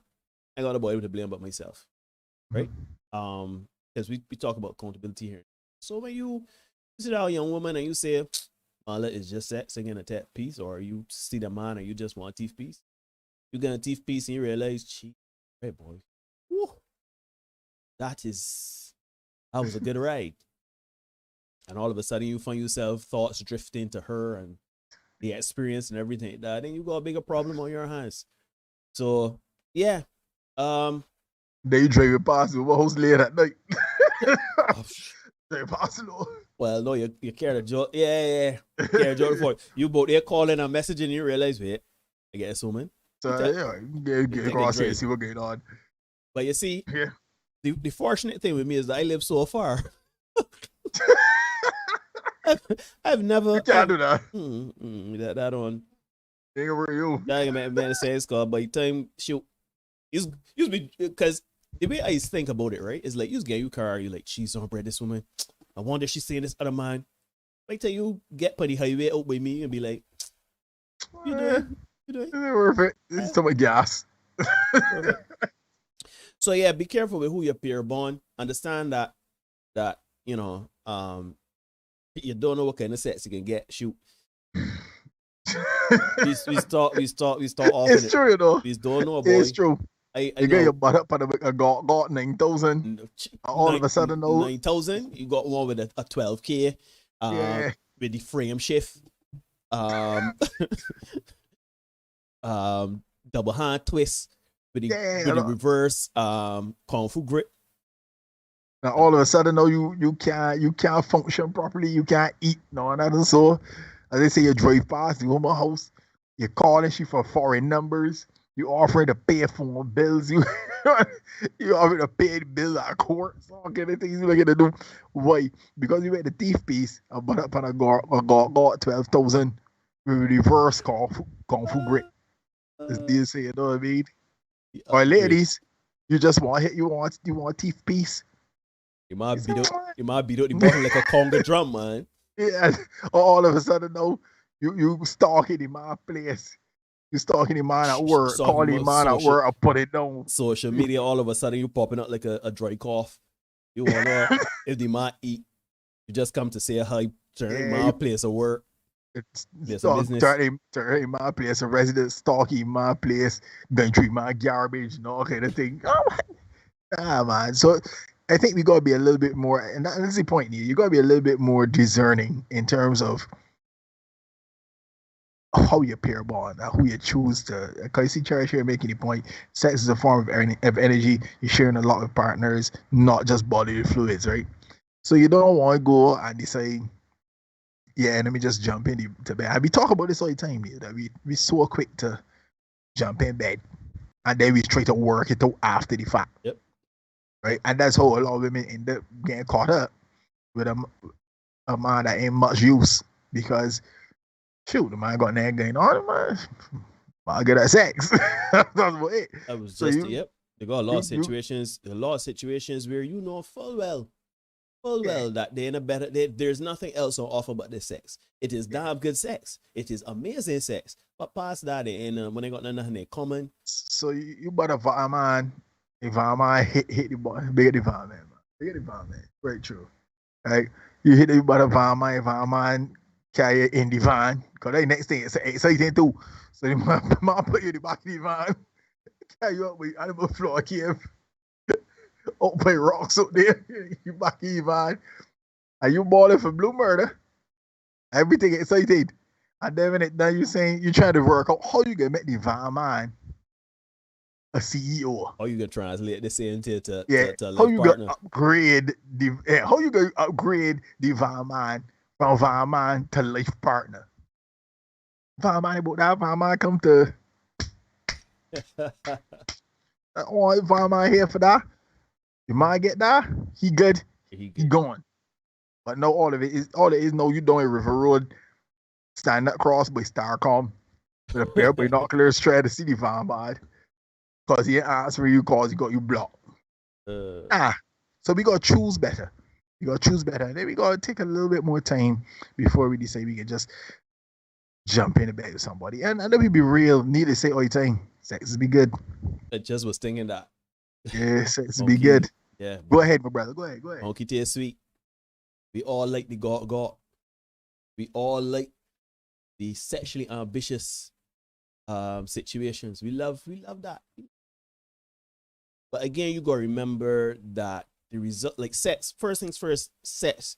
S9: I got a boy to blame but myself. Right? Because we talk about accountability here. So when you see that young woman and you say, well, it's just sex, again a tap piece, or you see the man and you just want a teeth piece, you get a teeth piece and you realize, gee, hey boy, whew, that was a good ride. And all of a sudden you find yourself thoughts drifting to her and the experience and everything. Then you got a bigger problem on your hands. So yeah.
S12: They driving past you house late at night. Driving past you.
S9: Well, no, you care to joke. Yeah. Care to joke for you both they're calling and messaging, you realize, wait, I get assuming.
S12: So get across here and see what's going on.
S9: But you see,
S12: yeah.
S9: The fortunate thing with me is that I live so far. I've never.
S12: You can't do that.
S9: That on.
S12: Ain't over you.
S9: That ain't man say it's called. By the time she, used to be because the way I used to think about it, right, is like you get your car, you like she's on bread. This woman, I wonder if she's seeing this other man. Wait till you get by the highway out with me and be like, you doing?
S12: It's worth it. It's too much gas.
S9: So yeah, be careful with who you pair bond. Understand that you know you don't know what kind of sex you can get. Shoot. we start off.
S12: It's true, you know.
S9: We don't know, boy.
S12: It's true.
S9: I
S12: you get your butt up on a got 9,000. All of a sudden,
S9: 9,000. You got one with a 12K. With the frame shift. Double hand twist with the reverse kung fu grip.
S12: Now all of a sudden, no, you can't function properly. You can't eat. No, that is so. As they say, you drive past the woman's house. You're calling she for foreign numbers. You offer to pay for bills. You offer to pay the bill at court. So all kind of things you're gonna do. Why? Because you made the thief piece. But up on a got 12,000 with reverse kung fu grip. As they say, you know what I mean? Or ladies, you just want a teeth piece.
S9: You might beat out the bottom like a conga drum, man.
S12: Yeah. All of a sudden, no, you stalking the man place. You stalking the man at work, calling the man at work, and put it down.
S9: Social media, all of a sudden, you popping up like a dry cough. You wonder if the man eat. You just come to say hi, turn my place of work.
S12: It's turning my place a resident, stalking my place, going through my garbage and all kind of thing. Oh man. So I think we gotta be a little bit more, and that's the point here. You gotta be a little bit more discerning in terms of how you pair bond, who you choose to. Because you see, Cherish here making the point, sex is a form of energy. You're sharing a lot with partners, not just bodily fluids, right? So you don't want to go and decide, yeah, let me just jump into bed. And we talk about this all the time here, that we so quick to jump in bed, and then we try to work it out after the fact.
S9: Yep.
S12: Right, and that's how a lot of women end up getting caught up with a man that ain't much use, because shoot, the man got that going on, man. I get that sex. That's about it.
S9: That was just yep. They got a lot of situations where you know full well that they're in a better. There's nothing else on offer but this sex. It is damn good sex. It is amazing sex. But past that, they ain't when they got nothing in common.
S12: So you better find a man. If a man hit the ball, big the van, man. Big the van, man. Very true. Right? You hit the ball, van, man. If a man carry in the van, because the next thing is exciting too. So the man put you in the back of the van, carry you up with animal floor cave, open rocks up there, you back in the van, and you balling for blue murder. Everything excited. And then when it done, you saying you trying to work out how you gonna make the van man a CEO.
S9: How you gonna translate this into to
S12: how you gonna upgrade the van man from van man to life partner? Van man about that van man come to van man here for that. You might get that, he good. He gone. But no, all it is no, you doing River Road, stand up cross by Starcom with a pair of binoculars trying to see the van man. Because he ain't answering you calls, he got you blocked. So we gotta choose better. And then we gotta take a little bit more time before we decide we can just jump in the bed with somebody. And let me be real, need to say all the time, sex is be good.
S9: I just was thinking that.
S12: Yeah, sex is be good.
S9: Yeah.
S12: Go ahead, my brother. Go ahead.
S9: Monkey taste sweet. We all like the got. We all like the sexually ambitious situations. We love that. But again, you gotta remember that the result, like sex, first things first, sex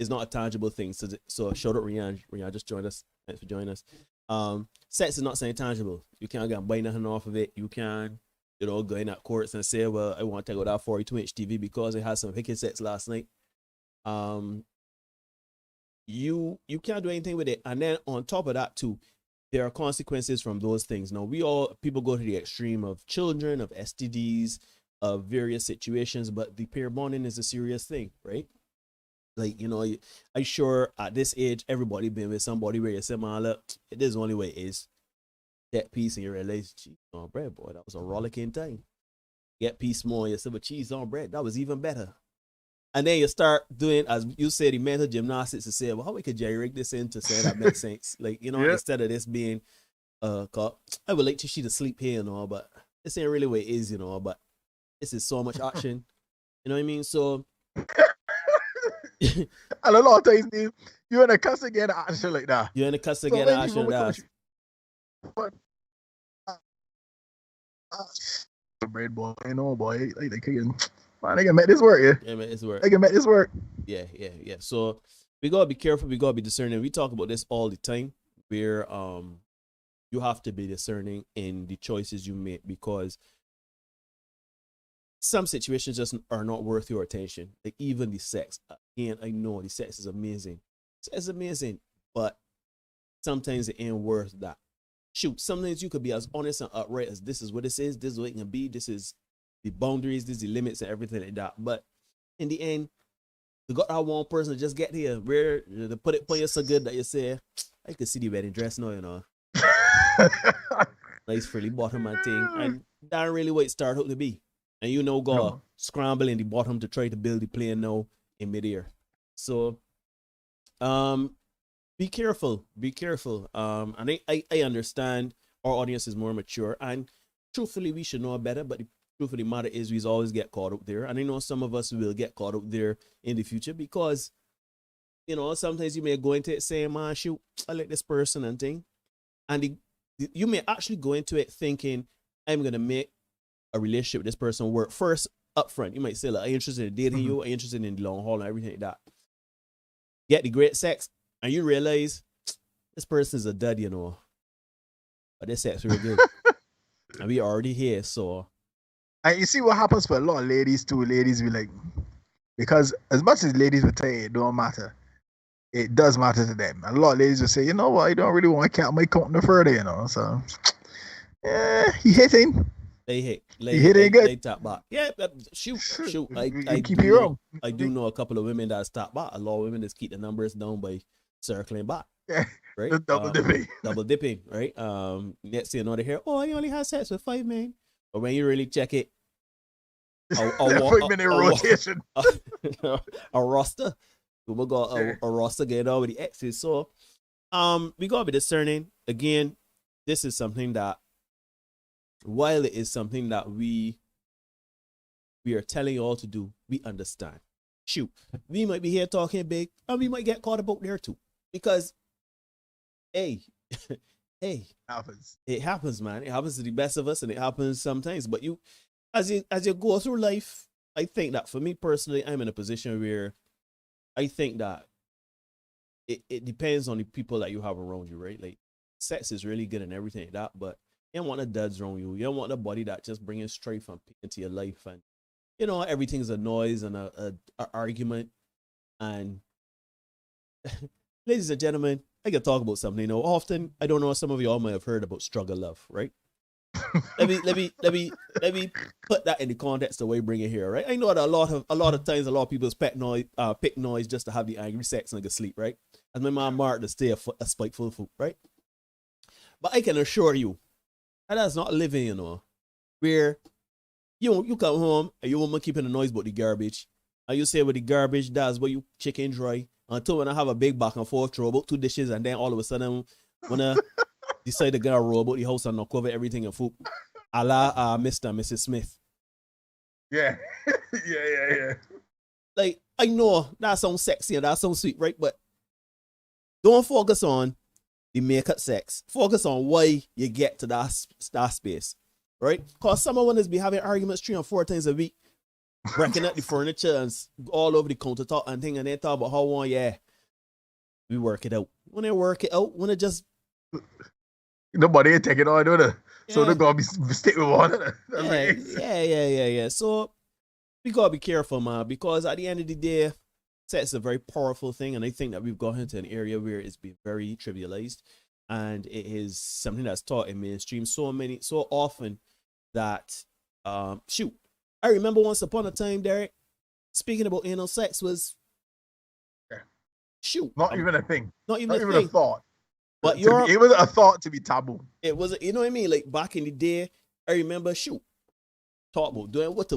S9: is not a tangible thing. So shout out Rian. Rian just joined us. Thanks for joining us. Sex is not something tangible. You can't get buy nothing off of it. You can, go in at courts and say, well, I want to take out that 42-inch TV because it has some wicked sex last night. You can't do anything with it. And then on top of that too, there are consequences from those things. Now people go to the extreme of children, of STDs, of various situations, but the pair bonding is a serious thing, right? Like, I'm sure at this age, everybody been with somebody where you say, man, look, it is the only way it is. Get peace in your relationship. On bread, boy, that was a rollicking thing. Get peace more, you say, but cheese on bread, that was even better. And then you start doing, as you said, the mental gymnastics to say, well, how we could jerry rig this in to say that makes sense? Like, instead of this being, I would like to she to sleep here, but this ain't really what it is, but this is so much action. You know what I mean? So,
S12: and a lot of times, you're in a cuss again action like that.
S9: You're in a cuss again action like that.
S12: Bread boy, boy, like they can. Man, they can make this work, yeah.
S9: Yeah, make this work.
S12: They can make this work.
S9: Yeah. So we gotta be careful. We gotta be discerning. We talk about this all the time, where you have to be discerning in the choices you make, because some situations just are not worth your attention. Like even the sex. Again, I know the sex is amazing. Sex is amazing, but sometimes it ain't worth that. Shoot, sometimes you could be as honest and upright as this is what this is what it can be, this is the boundaries, this is the limits and everything like that. But in the end, you got that one person to just get here where they put it on you so good that you say, I can see the wedding dress now, Nice frilly bottom and thing. And that's really what it started out to be. And go scramble in the bottom to try to build the plane now in midair. So be careful. And I understand our audience is more mature, and truthfully we should know better, but the truth of the matter is we always get caught up there. And I know some of us will get caught up there in the future because sometimes you may go into it saying, man, shoot, I like this person and thing. And you may actually go into it thinking, I'm gonna make a relationship with this person work first up front. You might say, like, I'm interested in dating you, I'm interested in the long haul and everything like that. Get the great sex, and you realize this person is a dud, but this sex really good. And we already here, so.
S12: And you see what happens for a lot of ladies too. Ladies be like, because as much as ladies would tell you it don't matter, it does matter to them. A lot of ladies will say, you know what, I don't really want to count my count no further, So, yeah, he hit him.
S9: They hit.
S12: He hit it good.
S9: They top back. Yeah, shoot. I do know a couple of women that top back. A lot of women just keep the numbers down by circling back.
S12: Yeah,
S9: right.
S12: Double dipping.
S9: Double dipping, right? Next thing you know, they hear, oh, I only had sex with 5 men. But when you really check it, a
S12: 5-minute rotation.
S9: A roster. We got a roster getting on with the exes. So, we gotta be discerning. Again, this is something that, while it is something that we are telling you all to do, we understand. Shoot, we might be here talking big, and we might get caught up out there too. Because, hey, it happens, man. It happens to the best of us, and it happens sometimes. But as you go through life, I think that for me personally, I'm in a position where I think that it depends on the people that you have around you, right? Like, sex is really good and everything like that, but you don't want the duds around you. You don't want the body that just brings strife and pain into your life, and everything's a noise and a argument. And ladies and gentlemen, I can talk about something. Often, I don't know, some of you all might have heard about struggle love, right? let me put that in the context the way bring it here, right? I know that a lot of times a lot of people pick noise just to have the angry sex and go sleep, right? As my mom marked to stay a spiteful fool, right? But I can assure you, that's not living, where you come home and your woman keeping the noise about the garbage, and you say with the garbage, that's where you chicken dry, until when I have a big back and forth throw about 2 dishes, and then all of a sudden when I decide to get a row about the house and not cover everything in food, a la Mr. and Mrs. Smith.
S12: Yeah. yeah.
S9: Like, I know that sounds sexy and that sounds sweet, right? But don't focus on the makeup sex. Focus on why you get to that space. right? Because some of us be having arguments 3 and 4 times a week, breaking up the furniture and all over the countertop and thing, and they talk about how one, we work it out. When they work it out, when it just
S12: nobody ain't take it on, do they? So they're gonna be stick with one.
S9: Yeah. So we gotta be careful, man, because at the end of the day, sex is a very powerful thing, and I think that we've gotten into an area where it's been very trivialized, and it is something that's taught in mainstream so often that shoot. I remember once upon a time, Derek, speaking about anal sex was
S12: not even a thing.
S9: Not even
S12: a thought.
S9: But
S12: it was a thought to be taboo.
S9: It was, you know what I mean? Like back in the day, I remember talk about doing what.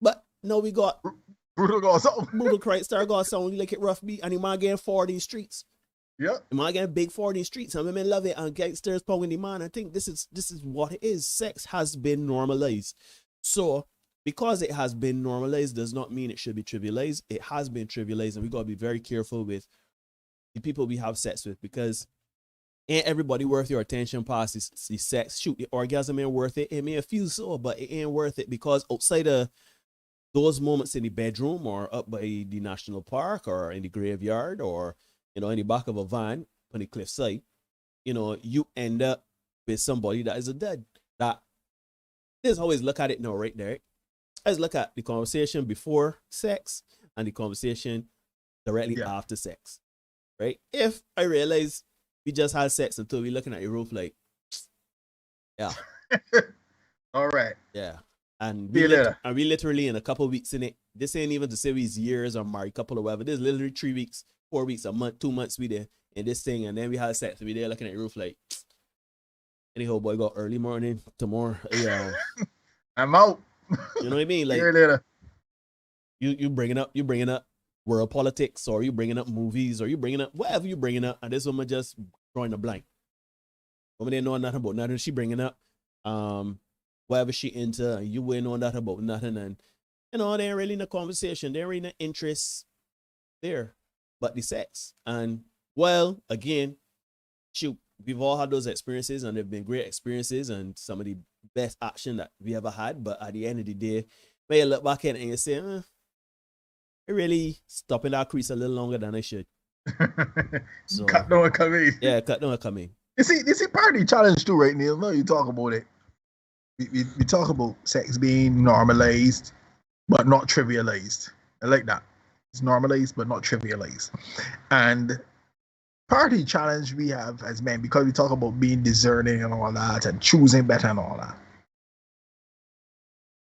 S9: But no, we got
S12: brutal got something.
S9: Brutal Christ Star got something like it rough beat, and the man getting 40 streets.
S12: Yeah.
S9: The man getting big 40 streets, and women love it, and gangsters pounding the man. I think this is what it is. Sex has been normalized. So because it has been normalized does not mean it should be trivialized. It has been trivialized, and we gotta be very careful with the people we have sex with, because ain't everybody worth your attention past the sex. Shoot, the orgasm ain't worth it. It may feel so, but it ain't worth it, because outside of those moments in the bedroom or up by the national park or in the graveyard or, in the back of a van on the cliffside, you end up with somebody that is a dud. That is always look at it now, right there. Let's look at the conversation before sex and the conversation directly after sex. Right? If I realize we just had sex until we looking at your roof like, yeah.
S12: All right.
S9: Yeah. And we literally in a couple of weeks in it. This ain't even to say we's years or married couple or whatever. This is literally 3 weeks, 4 weeks, a month, 2 months we there in this thing, and then we had sex and we there looking at your roof like, anyhow, boy, got early morning tomorrow. Yeah.
S12: I'm out.
S9: You know what I mean? Like you bringing up world politics, or you bringing up movies, or you bringing up whatever you bringing up, and this woman just drawing a blank. Woman didn't know nothing about nothing. She bringing up whatever she into, and you ain't know nothing about nothing, and they ain't really in the conversation. They ain't really in the interest there, but the sex. And well, again, shoot, we've all had those experiences, and they've been great experiences, and some of the best action that we ever had. But at the end of the day, when you look back at it and you say, it really stopping that crease a little longer than I should. So
S12: cut down coming.
S9: Yeah, cut down coming.
S12: You see part of the challenge too, right, Neil? No, you talk about it. We talk about sex being normalized, but not trivialized. I like that. It's normalized, but not trivialized. And part of the challenge we have as men, because we talk about being discerning and all that, and choosing better and all that.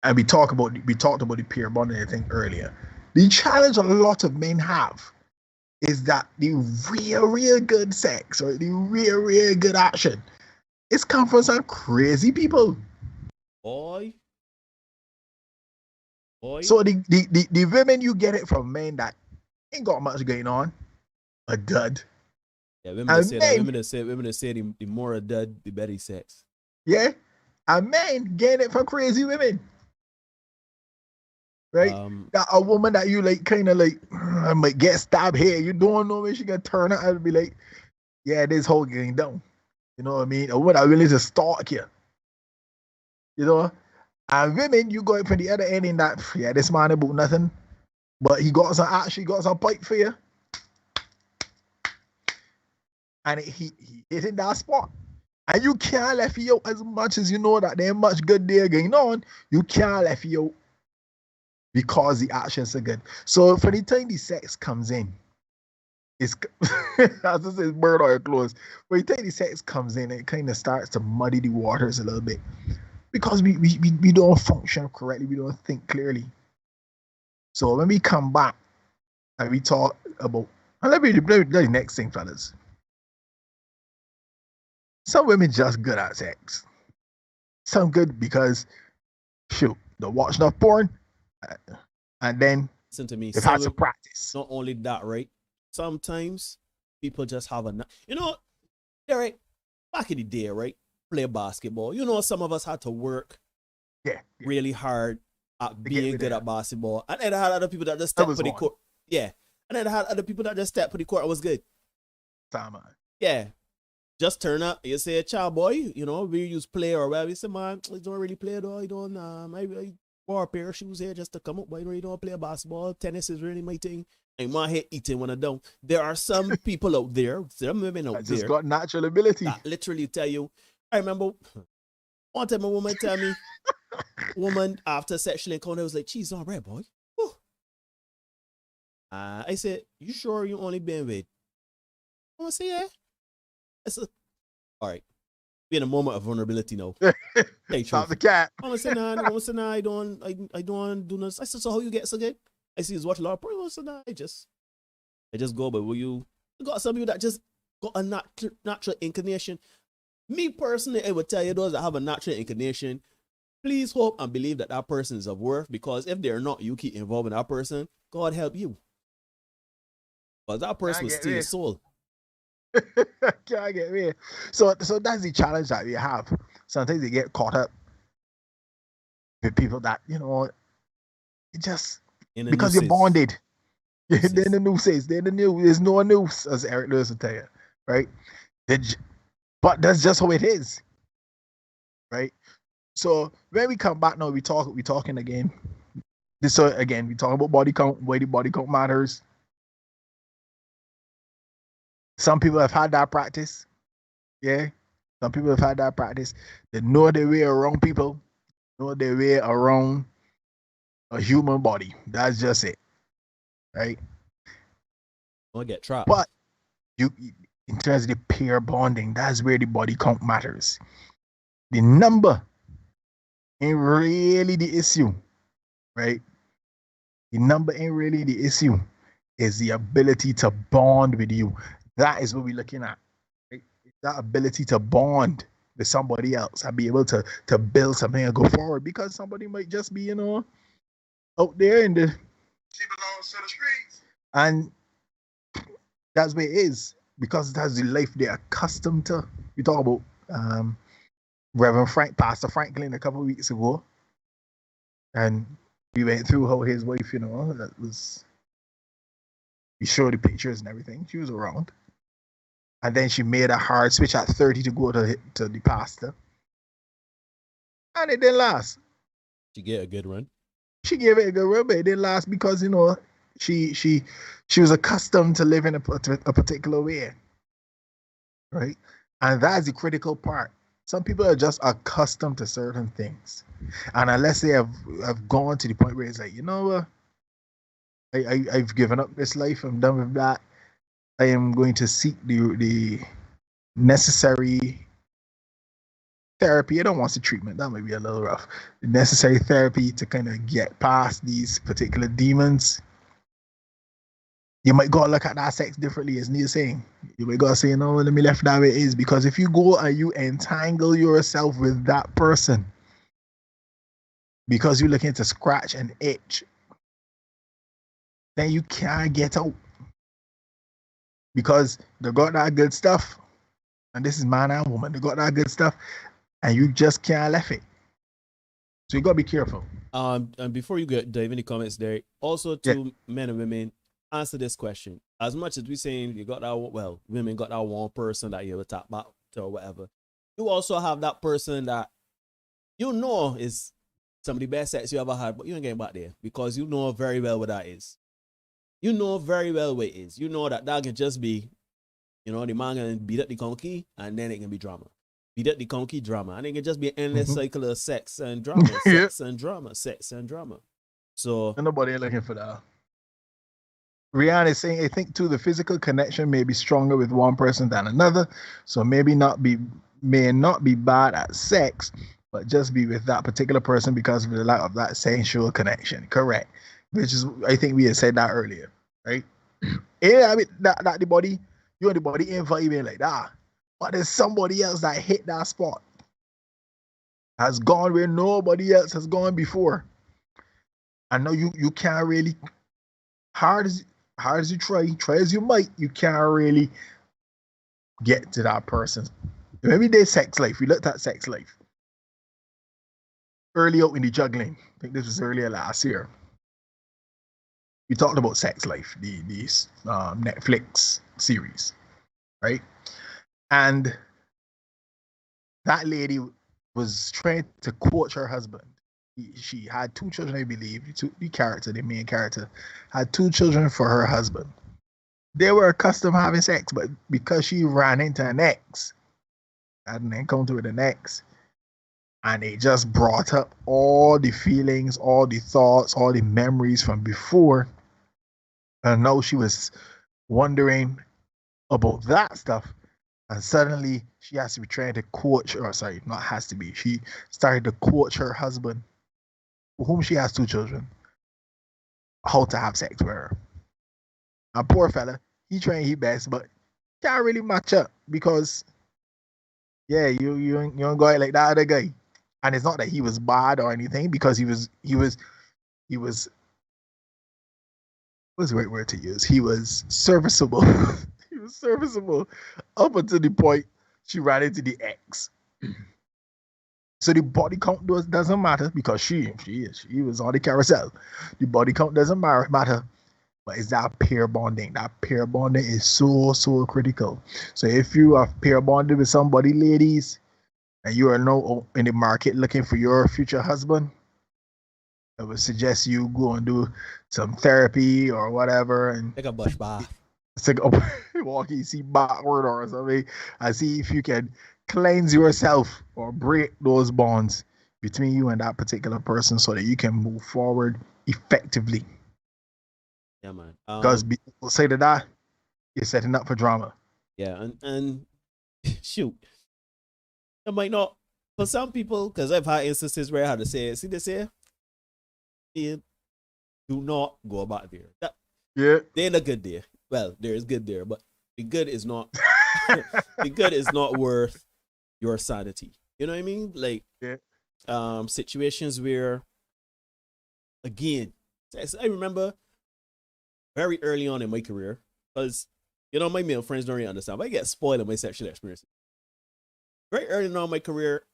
S12: And we talked about the peer bonding thing earlier. The challenge a lot of men have is that the real good sex, or the real good action, it's come from some crazy people.
S9: Boy.
S12: So the women, you get it from men that ain't got much going on, a dud.
S9: Yeah, women say the more a dud, the better sex.
S12: Yeah, and men get it from crazy women. Right? That a woman that you like kind of like, I might get stabbed here. You don't know when she gonna turn out and be like, yeah, this whole going down. You know what I mean? Or what I really just stalk you. And women, you go from the other end in that, yeah, this man about nothing, but he got some action, got some pipe for you. And he hit in that spot. And you can't left you out as much as you know that there ain't much good there going on. You can't left you out because the actions are good. So for the time the sex comes in, it's as I say, bird or clothes. For the time the sex comes in, it kind of starts to muddy the waters a little bit, because we don't function correctly, we don't think clearly. So when we come back and we talk about, and let me do the next thing, fellas. Some women just good at sex. Some good because shoot, they watch enough porn. And then
S9: listen to me.
S12: They've had some practice.
S9: Not only that, right? Sometimes people just have Derek, back in the day, right? Play basketball. Some of us had to work really hard at being good at basketball. And then I had other people that just stepped for the court. Yeah. And then I had other people that just stepped for the court and was good.
S12: Time.
S9: Yeah. just turn up. You say, child boy, you know, we use play or whatever. You say, man, you don't really play though. You don't, I wore a pair of shoes here just to come up, but you really don't play basketball. Tennis is really my thing. And my head eating when I don't. There are some people out there, some women out there.
S12: Just got natural ability.
S9: That literally tell you. I remember one time a woman tell me, woman after sexual encounter was like, cheese on bread, boy. I said, you sure you only been with? I say, yeah. I said, all right. Be in a moment of vulnerability now.
S12: Stop the cat.
S9: I said, nah, I don't do nothing. I said, so how you get so good? I see you watch a lot of porn. I said, nah, I just go, but you got some people that just got a natural inclination. Me personally, I would tell you those that have a natural inclination, please hope and believe that that person is of worth, because if they're not, you keep involving that person, God help you. But that person will steal your soul.
S12: Can't get me. So that's the challenge that we have. Sometimes they get caught up with people that, you know, it just because you're bonded. They're in the nooses. They're in the news. There's no noose, as Eric Lewis would tell you, right? But that's just how it is, right? So when we come back now, we talking again. So again, we talking about body count, why the body count matters. Some people have had that practice. Yeah. Some people have had that practice. They know their way around people, know their way around a human body. That's just it. Right?
S9: Don't get trapped.
S12: But you, in terms of the pair bonding, that's where the body count matters. The number ain't really the issue. Right? The number ain't really the issue. It's the ability to bond with you. That is what we're looking at. Right? That ability to bond with somebody else and be able to build something and go forward, because somebody might just be, you know, out there in the streets. And that's where it is, because that's the life they're accustomed to. We talk about Reverend Pastor Franklin a couple of weeks ago. And we went through how his wife, you know, that was, we showed the pictures and everything. She was around. And then she made a hard switch at 30 to go to the pastor. And it didn't last.
S9: She gave it a good run.
S12: She gave it a good run, but it didn't last because, you know, she was accustomed to living a particular way. Right? And that's the critical part. Some people are just accustomed to certain things. And unless they have gone to the point where it's like, you know what, I've given up this life, I'm done with that. I am going to seek the necessary therapy. I don't want the treatment. That might be a little rough. The necessary therapy to kind of get past these particular demons. You might go look at that sex differently, as Neil saying. You might go say, no, let me left that way it is. Because if you go and you entangle yourself with that person because you're looking to scratch and itch, then you can't get out. Because they got that good stuff. And this is man and woman. They got that good stuff. And you just can't left it. So you got to be careful.
S9: And before you dive in the comments there, also to men and women, answer this question. As much as we're saying you got that, well, women got that one person that you will tap back to or whatever, you also have that person that you know is some of the best sex you ever had, but you ain't getting back there because you know very well what that is. You know very well what it is. You know that can just be, you know, the man can beat up the conky and then it can be drama. Beat up the conky, drama. And it can just be an endless cycle of sex and drama, sex and drama, sex and drama. So
S12: and nobody ain't looking for that. Rihanna is saying, I think too, the physical connection may be stronger with one person than another. So may not be bad at sex, but just be with that particular person because of the lack of that sensual connection. Correct. Which is, I think we had said that earlier, right? Yeah, I mean, that the body, you and the body ain't vibing like that. But there's somebody else that hit that spot. Has gone where nobody else has gone before. I know you can't really, hard as you try as you might, you can't really get to that person. Maybe there's sex life. We looked at sex life. Early out in the juggling. I think this was earlier last year. We talked about sex life, these Netflix series, right? And that lady was trying to coach her husband. She had 2 children, I believe. The main character, had 2 children for her husband. They were accustomed to having sex, but because she ran into an ex, had an encounter with an ex, and it just brought up all the feelings, all the thoughts, all the memories from before. And now she was wondering about that stuff. And suddenly she has to be trying to coach, or sorry, not has to be. She started to coach her husband, for whom she has 2 children, how to have sex with her. And poor fella, he trying his best, but can't really match up because, yeah, you don't go out like that other guy. And it's not that he was bad or anything, because he was what's the right word to use? He was serviceable. He was serviceable up until the point she ran into the ex. So the body count doesn't matter, because she was on the carousel. The body count doesn't matter, but it's that pair bonding. That pair bonding is so critical. So if you are pair bonded with somebody, ladies, and you are now in the market looking for your future husband, I would suggest you go and do some therapy or whatever, and
S9: take a bush bath.
S12: Take a walk, see backward or something, and see if you can cleanse yourself or break those bonds between you and that particular person, so that you can move forward effectively.
S9: Yeah, man.
S12: Because people say that you're setting up for drama.
S9: Yeah, and shoot, it might not for some people, because I've had instances where I had to say, see this here, do not go about there.
S12: Yeah,
S9: there ain't a good there. Well, there is good there, but the good is not the good is not worth your sanity. You know what I mean? Like, situations where, again, I remember very early on in my career, because my male friends don't really understand, but I get spoiled in my sexual experiences. Very early on in my career,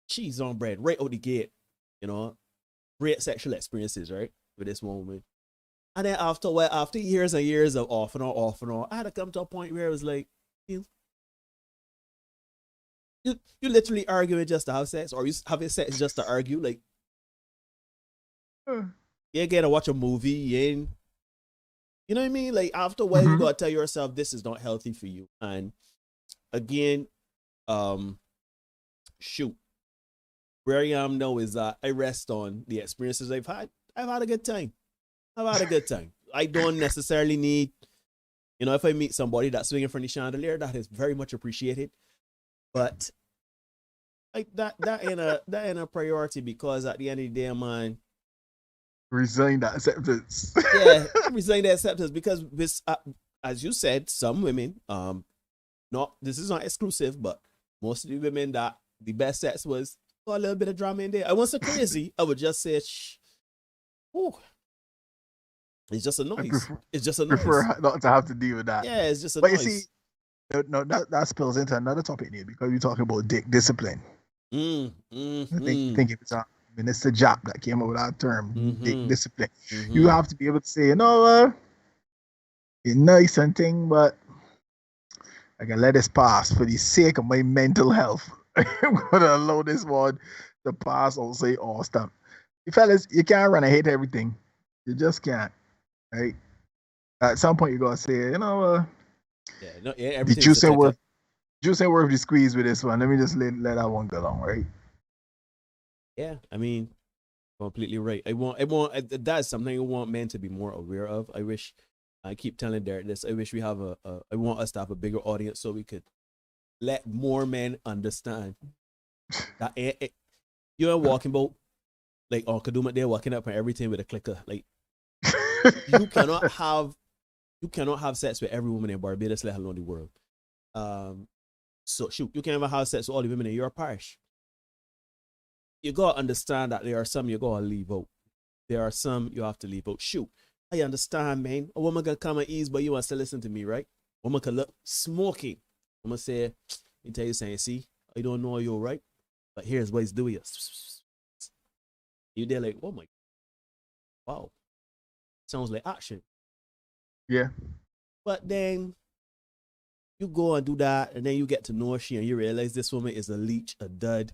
S9: cheese on bread, right out the gate, great sexual experiences, right, with this woman. And then after years and years of off and on, I had to come to a point where it was like, you literally arguing just to have sex, or you having sex just to argue. Like, you ain't gonna watch a movie, you know what I mean? Like, after a while, you gotta tell yourself this is not healthy for you. And again, shoot, where I am now is that I rest on the experiences I've had. I've had a good time. I don't necessarily need, if I meet somebody that's swinging from the chandelier, that is very much appreciated. But like that ain't a priority, because at the end of the day, man,
S12: resign that acceptance.
S9: Yeah, resign that acceptance, because this, as you said, some women, this is not exclusive, but most of the women that the best sex was got a little bit of drama in there. I wasn't crazy. I would just say, oh, it's just a noise. It's just a noise.
S12: Prefer not to have to deal with that.
S9: Yeah, it's just a
S12: noise.
S9: But
S12: you see, no, that spills into another topic here, because you're talking about dick discipline. I think it was Minister Jap that came up with that term, dick discipline. You have to be able to say, you're nice and thing, but I can let this pass for the sake of my mental health. I'm gonna allow this one to pass or say all stuff. You fellas, you can't run ahead of everything. You just can't. Right? At some point, you gotta say, the juice ain't worth the squeeze with this one. Let me just let that one go along, right?
S9: Yeah, I mean, completely right. That's something I want men to be more aware of. I keep telling Derek this. I wish we have I want us to have a bigger audience, so we could let more men understand that you're walking about, like on Kaduma, they're walking up and everything with a clicker. Like, you cannot have sex with every woman in Barbados, let alone the world. So shoot, you can't even have sex with all the women in your parish. You gotta understand that there are some you gotta leave out. There are some you have to leave out. Shoot, I understand, man. A woman can come and ease, but you want to listen to me, right? A woman can look smoking. I'm gonna say, you tell you saying, see, I don't know you're right, but here's what he's doing. You there like, oh my, wow, sounds like action.
S12: Yeah.
S9: But then You go and do that, and then you get to know she, and you realize this woman is a leech, a dud,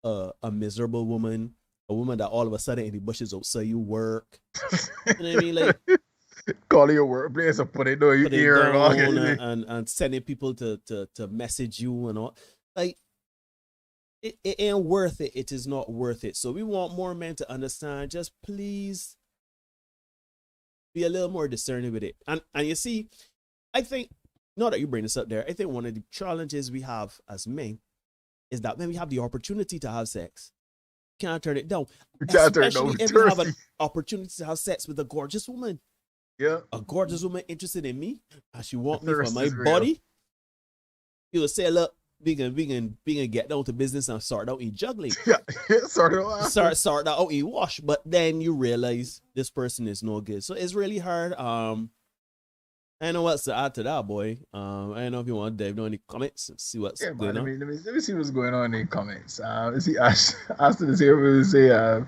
S9: a miserable woman, a woman that all of a sudden in the bushes outside you work. You know what I mean? Like
S12: call your workplace and put it on your ear
S9: and sending people to message you and all. Like it ain't worth it. It is not worth it. So we want more men to understand. Just please be a little more discerning with it. And you see, I think, not that you bring this up there, I think one of the challenges we have as men is that when we have the opportunity to have sex, you can't turn it down. Especially if you have an opportunity to have sex with a gorgeous woman.
S12: Yeah.
S9: A gorgeous woman interested in me, and she want me for my body. You will say, look, we can get down to business and start out in juggling.
S12: Yeah, sort that
S9: out in wash. But then you realize this person is no good. So it's really hard. I know what's to add to that, boy. I don't know if you want to dive down in the comments and see what's going on.
S12: Let me see what's going on in the comments. Let's see, Ashton is here. We say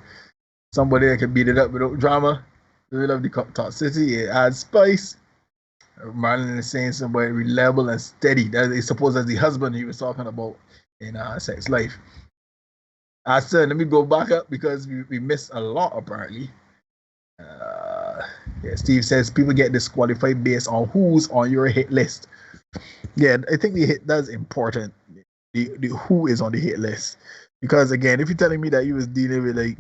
S12: somebody that can beat it up without drama. We love the toxicity. It adds spice. Marlon is saying somebody reliable and steady. That is supposed as the husband he was talking about in sex life. I said, let me go back up because we missed a lot apparently. Yeah, Steve says people get disqualified based on who's on your hit list. Yeah, I think the hit that's important. The who is on the hit list, because again, if you're telling me that you was dealing with like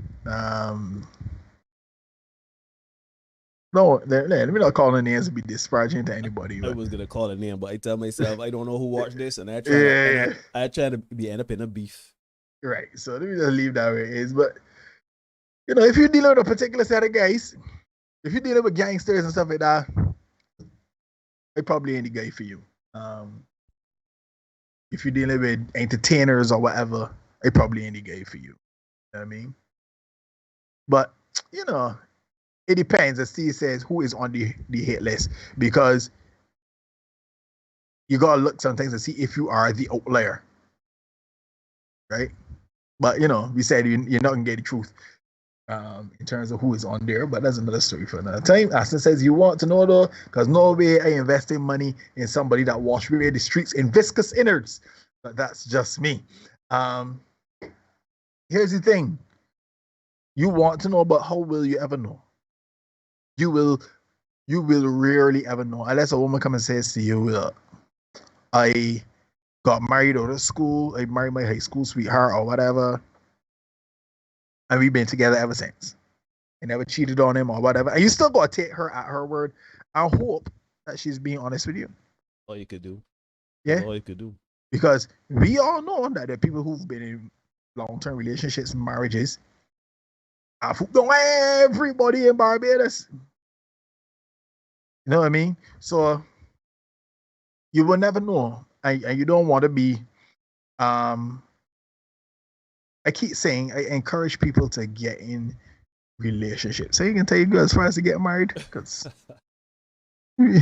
S12: no, let me not call the names to be disparaging to anybody.
S9: I was gonna call a name, but I tell myself I don't know who watched this, and I try to end up in a beef.
S12: Right. So let me just leave that where it is. But you know, if you're dealing with a particular set of guys, if you're dealing with gangsters and stuff like that, it probably ain't the guy for you. If you're dealing with entertainers or whatever, it probably ain't the guy for you. You know what I mean? But you know, it depends, as Steve says, who is on the hit list, because you gotta look sometimes to see if you are the outlier, right? But you know, we said you're not gonna get the truth in terms of who is on there, but that's another story for another time. Aston says you want to know though, because no way I invested money in somebody that washed away the streets in viscous innards, but that's just me. Here's the thing: you want to know, but how will you ever know? You will rarely ever know unless a woman comes and says to you, I got married out of school, I married my high school sweetheart or whatever, and we've been together ever since. I never cheated on him or whatever. And you still got to take her at her word and hope that she's being honest with you.
S9: All you could do.
S12: Yeah.
S9: That's all you could do. Because
S12: we all know that there are people who've been in long-term relationships and marriages. I've hooked on everybody in Barbados. You know what I mean? So you will never know. And you don't want to be I keep saying I encourage people to get in relationships. So you can tell your girls first to get married, because we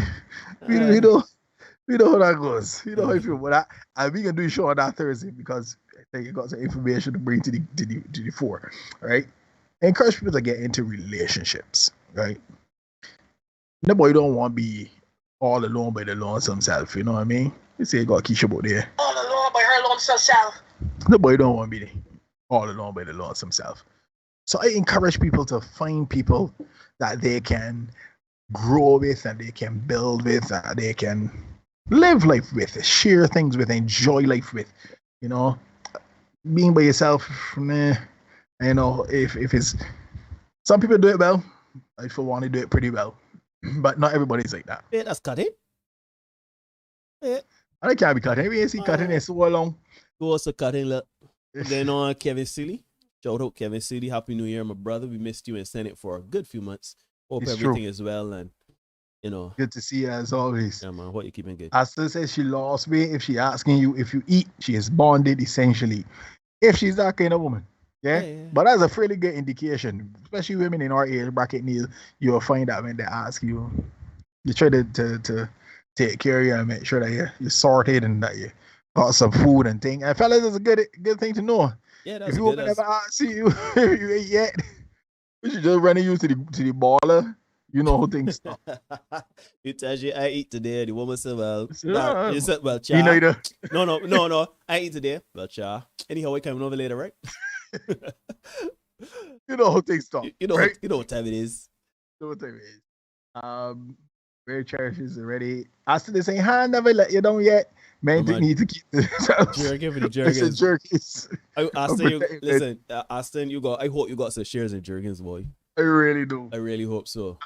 S12: know how that goes. You know how you feel. But we can do a show on that Thursday because I think you got some information to bring to the fore, right? Encourage people to get into relationships, right? Nobody don't want to be all alone by the lonesome self, you know what I mean? You say you got Keisha about there.
S13: All alone by her lonesome self.
S12: Nobody don't want to be all alone by the lonesome self. So I encourage people to find people that they can grow with, and they can build with, and they can live life with, share things with, enjoy life with. You know, being by yourself, you know, if it's, some people do it well. I for one, they do it pretty well, but not everybody's like that.
S9: Yeah, that's cutting. Yeah.
S12: I can't be cutting. We ain't seen cutting in so long.
S9: Who also cutting? Look, then on Kevin Seeley. Shout out Kevin Seeley. Happy New Year, my brother. We missed you in Senate for a good few months. Hope
S12: It's
S9: everything
S12: true.
S9: is well, and you know.
S12: Good to see you as always.
S9: Yeah, man. What you keeping good?
S12: Asta says she lost weight. If she asking you if you eat, she is bonded essentially. If she's that kind of woman. Yeah? But that's a fairly good indication. Especially women in our age bracket, Neil, you'll find that when they ask you, you try to take care of you and make sure that you're sorted and that you got some food and thing. And fellas, it's a good thing to know.
S9: Yeah, that's
S12: if you
S9: good.
S12: woman ever ask you if you ate yet, we should just run you to the baller. You know how things stop.
S9: You tell you I eat today. The woman said, "Well,
S12: Yeah.
S9: you said, well,
S12: Me
S9: cha."
S12: neither.
S9: No. I eat today. Well, cha. Anyhow, we coming over later, right?
S12: You know how things stop.
S9: You know,
S12: right?
S9: you know what time it is.
S12: You know what time it is. Very cherishes already. After they say, "Ha, never let you down yet." Man,
S9: man.
S12: need to keep the
S9: Jerking for the
S12: Listen,
S9: jerkins.
S12: jerkies.
S9: Austin, you got. I hope you got some shares in jerkins, boy.
S12: I really do.
S9: I really hope so.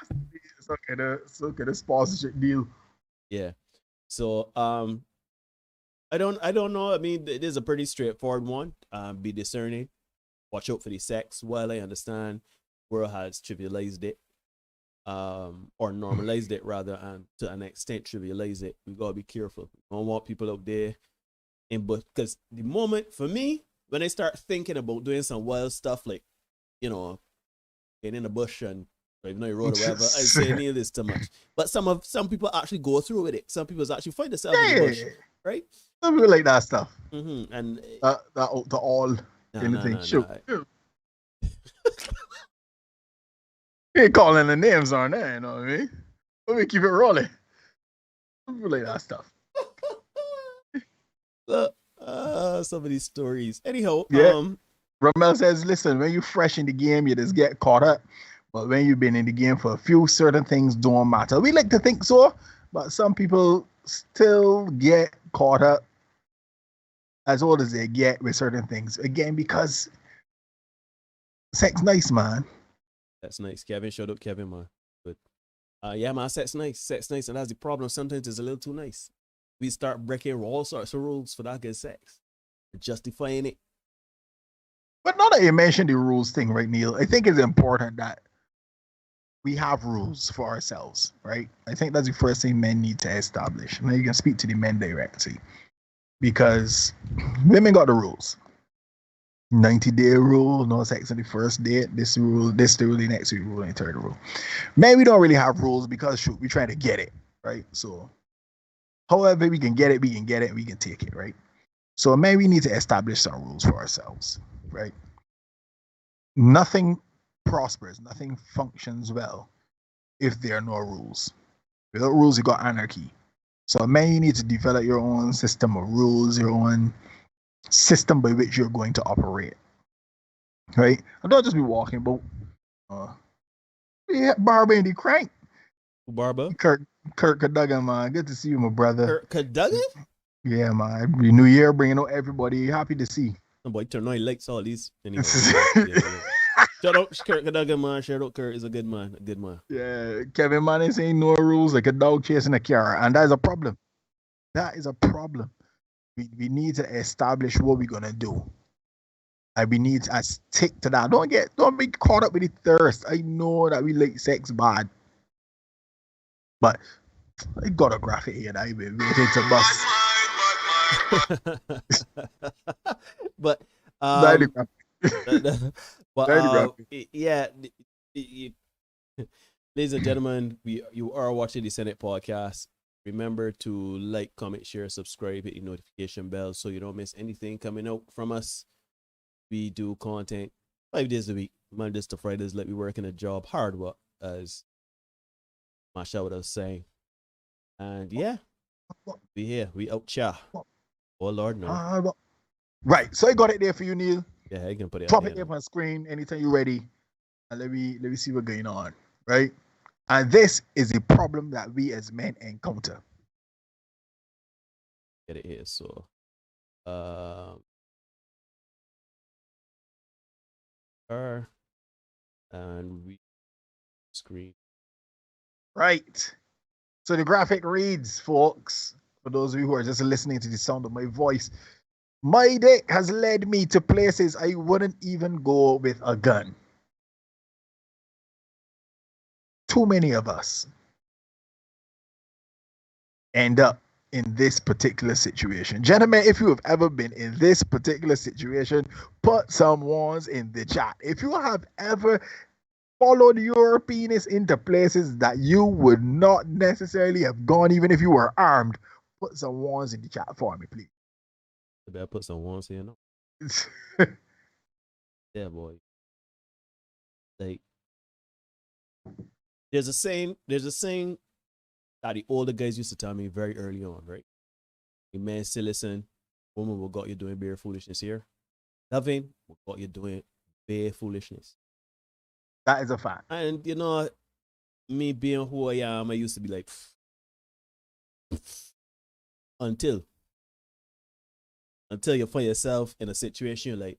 S12: Some kind of sponsorship deal.
S9: Yeah. So I don't know. I mean, it is a pretty straightforward one. Be discerning. Watch out for the sex. While I understand, world has trivialized it, or normalized it rather, and to an extent trivialize it. We gotta be careful. We don't want people out there, because the moment for me, when I start thinking about doing some wild stuff like, getting in the bush and driving on the road or whatever, I say near this too much. But some people actually go through with it. Some people actually find themselves in the bush, right?
S12: Some people like that stuff.
S9: Mm-hmm. And
S12: the all anything. Shoot. You ain't calling the names on there, you know what I mean? Let me keep it rolling. Some people like that stuff.
S9: Some of these stories. Anyhow,
S12: Romel says, listen, when you fresh in the game, you just get caught up. But when you've been in the game for a few, certain things don't matter. We like to think so, but some people still get caught up as old as they get with certain things. Again, because sex nice, man.
S9: That's nice. Kevin showed up, Kevin, man. But yeah, man, sex nice, and that's the problem. Sometimes it's a little too nice. We start breaking all sorts of rules for that good sex, justifying it.
S12: But now that you mentioned the rules thing, right, Neil? I think it's important that we have rules for ourselves, right? I think that's the first thing men need to establish. And then you can speak to the men directly, because women got the rules. 90-day rule, no sex on the first date, this rule, the next rule, and the third rule. Man, we don't really have rules because shoot, we try to get it, right? So however we can get it, we can take it, right? So man, we need to establish some rules for ourselves, right? Nothing prospers, nothing functions well if there are no rules. Without rules, you got anarchy. So man, you need to develop your own system of rules, your own system by which you're going to operate, right? And don't just be walking, but Barber and the crank.
S9: Barber?
S12: Kirk Cadogan, man. Good to see you, my brother.
S9: Kirk Cadogan?
S12: Yeah, man. The new year bringing out everybody. Happy to see.
S9: Oh boy, turn on he likes all these. Anyway, Shout out Kirk Cadogan, man. Shout out Kirk is a good man.
S12: Yeah, Kevin man is saying no rules like a dog chasing a car, and that is a problem. We need to establish what we're gonna do. And we need to stick to that. Don't be caught up with the thirst. I know that we like sex bad, but I got a graphic here that I've been waiting to bust.
S9: But yeah, ladies and gentlemen, you are watching the Senate podcast. Remember to like, comment, share, subscribe, hit the notification bell so you don't miss anything coming out from us. We do content 5 days a week, Mondays to Fridays, like we work in a job, hard work, as Masha would have saying. And yeah, we here, we out cha. Oh Lord, no.
S12: Right, so I got it there for you, Neil.
S9: Yeah, you can put it.
S12: Pop it up on screen anytime you're ready, and let me see what's going on. Right, and this is a problem that we as men encounter.
S9: Get it here, so and we screen.
S12: Right. So the graphic reads, folks, for those of you who are just listening to the sound of my voice, my dick has led me to places I wouldn't even go with a gun. Too many of us end up in this particular situation. Gentlemen, if you have ever been in this particular situation, put some ones in the chat. If you have ever followed your penis into places that you would not necessarily have gone even if you were armed, put some ones in the chat for me, please.
S9: I better put some ones here now. Yeah, boy. Like, There's a saying that the older guys used to tell me very early on, right? The man still listen, woman will got you doing bare foolishness here. Loving will got you doing bare foolishness.
S12: That is a fact.
S9: And you know, me being who I am, I used to be like until you find yourself in a situation you're like,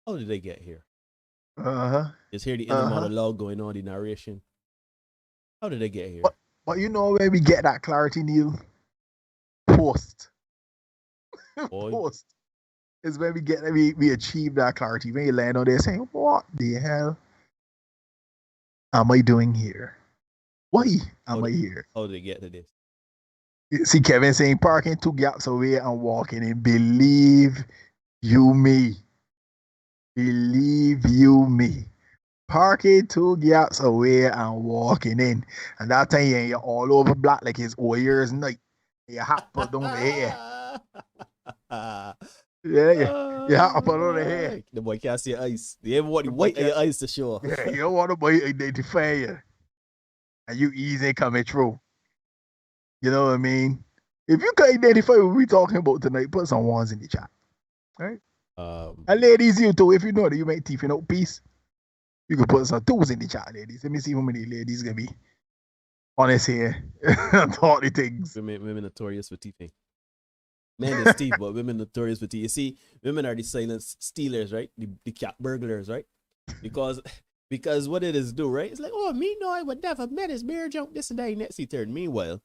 S9: how did they get here? Just hear the inner monologue going on, the narration. How did they get here?
S12: But you know where we get that clarity, Neil? Post. Post is when we achieve that clarity. When you land on there saying, what the hell am I doing here? Why am I here?
S9: How did they get to this?
S12: See Kevin saying parking 2 gaps away and walking in. Believe you me. Believe you me. Parking 2 gaps away and walking in. And that time you're all over black like his ears night. Your hat put on the hair. Yeah, your hat put on the hair.
S9: The boy can't see your eyes. You ever want the white of your eyes to show?
S12: Yeah, you don't want the boy to identify you. And you easy coming through. You know what I mean? If you can identify what we're talking about tonight, put some ones in the chat. Right? And ladies, you too, if you know that you make teeth in out piece, you can put some 2s in the chat, ladies. Let me see how many ladies gonna be honest here and talk the things.
S9: Women notorious for teething. Men is teeth, but women notorious for teeth. You see, women are the silent stealers, right? The cat burglars, right? Because what it is do, right? It's like, oh, me no, I would never met his bear jump this and that next third. Meanwhile,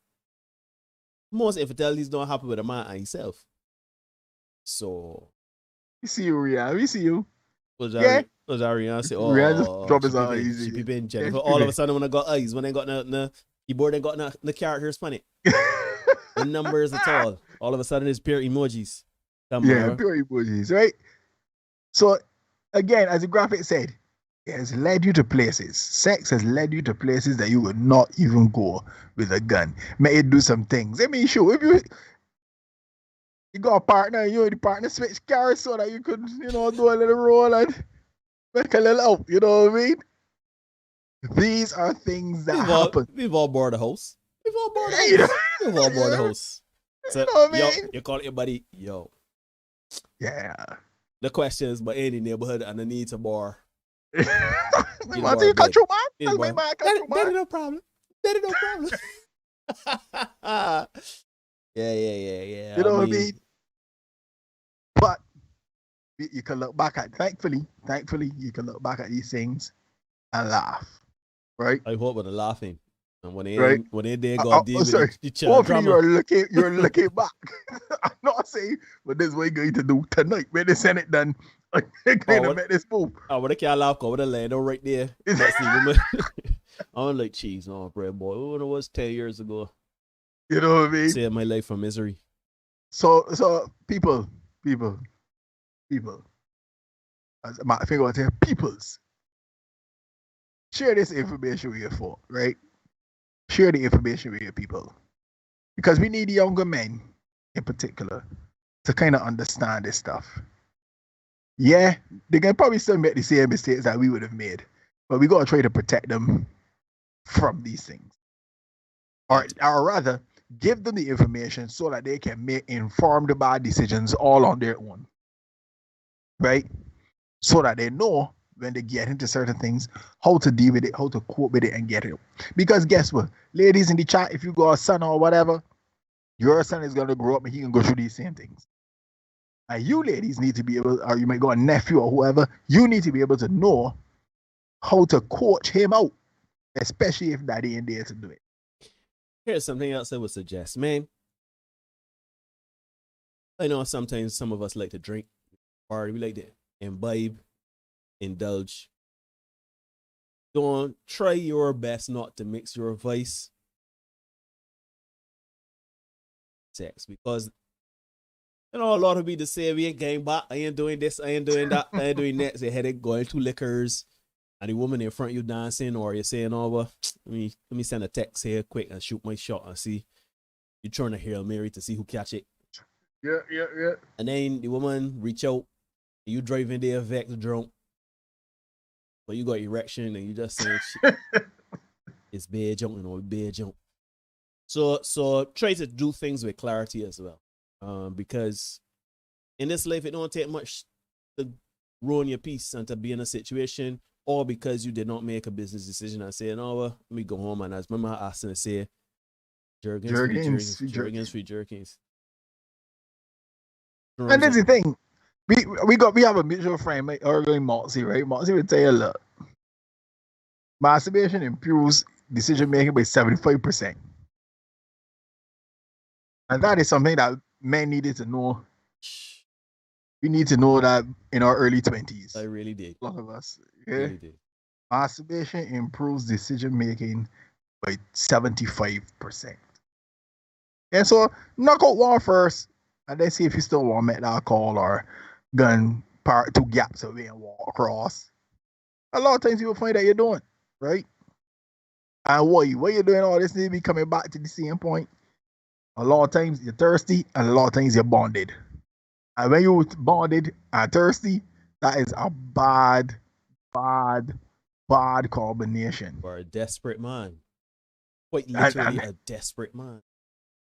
S9: most infidelities don't happen with a man and himself. So
S12: we see you, Rihanna. We see you.
S9: Was Ariana say, oh,
S12: Rihanna just drop his eyes easy.
S9: She be being Jennifer. All of a sudden when I got eyes, when I got the keyboard, I got the characters funny. The numbers at all of a sudden it's pure emojis.
S12: Pure emojis, right? So again, as the graphic said, it has led you to places. Sex has led you to places that you would not even go with a gun. May it do some things. I mean, sure, if you got a partner, you and the partner switch cars so that you could, do a little roll and make a little out. You know what I mean? These are things that happen.
S9: We've all bored a house. We've all bored a house. So,
S12: you know what I mean?
S9: You call your buddy, yo.
S12: Yeah.
S9: The question is, but any neighborhood and the need to bar.
S12: You control man?
S9: That is no problem. Yeah.
S12: You know what I mean? But you can look back at, thankfully, you can look back at these things and laugh, right?
S9: I hope with the laughing. And when they go deal with the
S12: hopefully you're looking back. I'm not saying, but this is what you're going to do tonight when they send it done. They're going to make this move.
S9: I would have can't laugh over the land right there. I'm like, cheese on bread, boy. When it was 10 years ago.
S12: You know what I mean?
S9: Saved my life from misery.
S12: So people. I think I'll say peoples. Share this information with your folk, right? Share the information with your people. Because we need younger men, in particular, to kind of understand this stuff. Yeah, they can probably still make the same mistakes that we would have made. But we got to try to protect them from these things. Or rather, give them the information so that they can make informed bad decisions all on their own. Right? So that they know when they get into certain things, how to deal with it, how to cope with it and get it. Because guess what? Ladies in the chat, if you got a son or whatever, your son is going to grow up and he can go through these same things. And you ladies need to be able, or you might got a nephew or whoever, you need to be able to know how to coach him out, especially if daddy ain't there to do it.
S9: Here's something else I would suggest, man. I know sometimes some of us like to drink, or we like to imbibe, indulge. Don't try your best not to mix your vice sex, because a lot of people say we ain't getting back, I ain't doing this, I ain't doing that, I ain't doing that. They headache going to liquors, and the woman in front of you dancing, or you're saying, oh, well, let me send a text here quick and shoot my shot and see. You're trying to Hail Mary to see who catch it.
S12: Yeah.
S9: And then the woman reach out, you driving there vex drunk, but you got erection and you just saying shit. It's bad junk, you know, bad junk. So try to do things with clarity as well. Because in this life, it don't take much to ruin your peace and to be in a situation, or because you did not make a business decision and say, no, let me go home. And as my mama asked and say, jerkins, free jerkins.
S12: And that's the thing. We have a mutual friend, mate, Early Moxie, right? Moxie would tell you, look, masturbation improves decision making by 75%. And that is something that men needed to know. We need to know that in our early 20s.
S9: I really did.
S12: A lot of us. Yeah.
S9: Really did.
S12: Masturbation improves decision making by 75%. And so knock out one first, and then see if you still want to make that call or gun part 2 gaps away and walk across. A lot of times you will find that you're doing, right? And what you're doing all this need to be coming back to the same point. A lot of times you're thirsty, and a lot of times you're bonded. And when you're bonded and thirsty, that is a bad combination.
S9: For a desperate man. Quite literally a desperate man.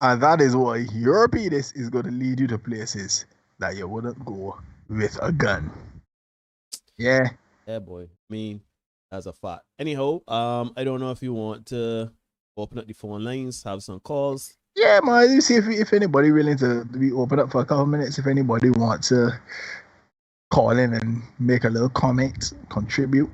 S12: And that is why your penis is going to lead you to places that you wouldn't go with a gun. Yeah.
S9: Yeah, boy. I mean, as a fact. Anyhow, I don't know if you want to open up the phone lines, have some calls.
S12: Yeah, man. You see if anybody willing to be open up for a couple minutes, if anybody wants to call in and make a little comment, contribute,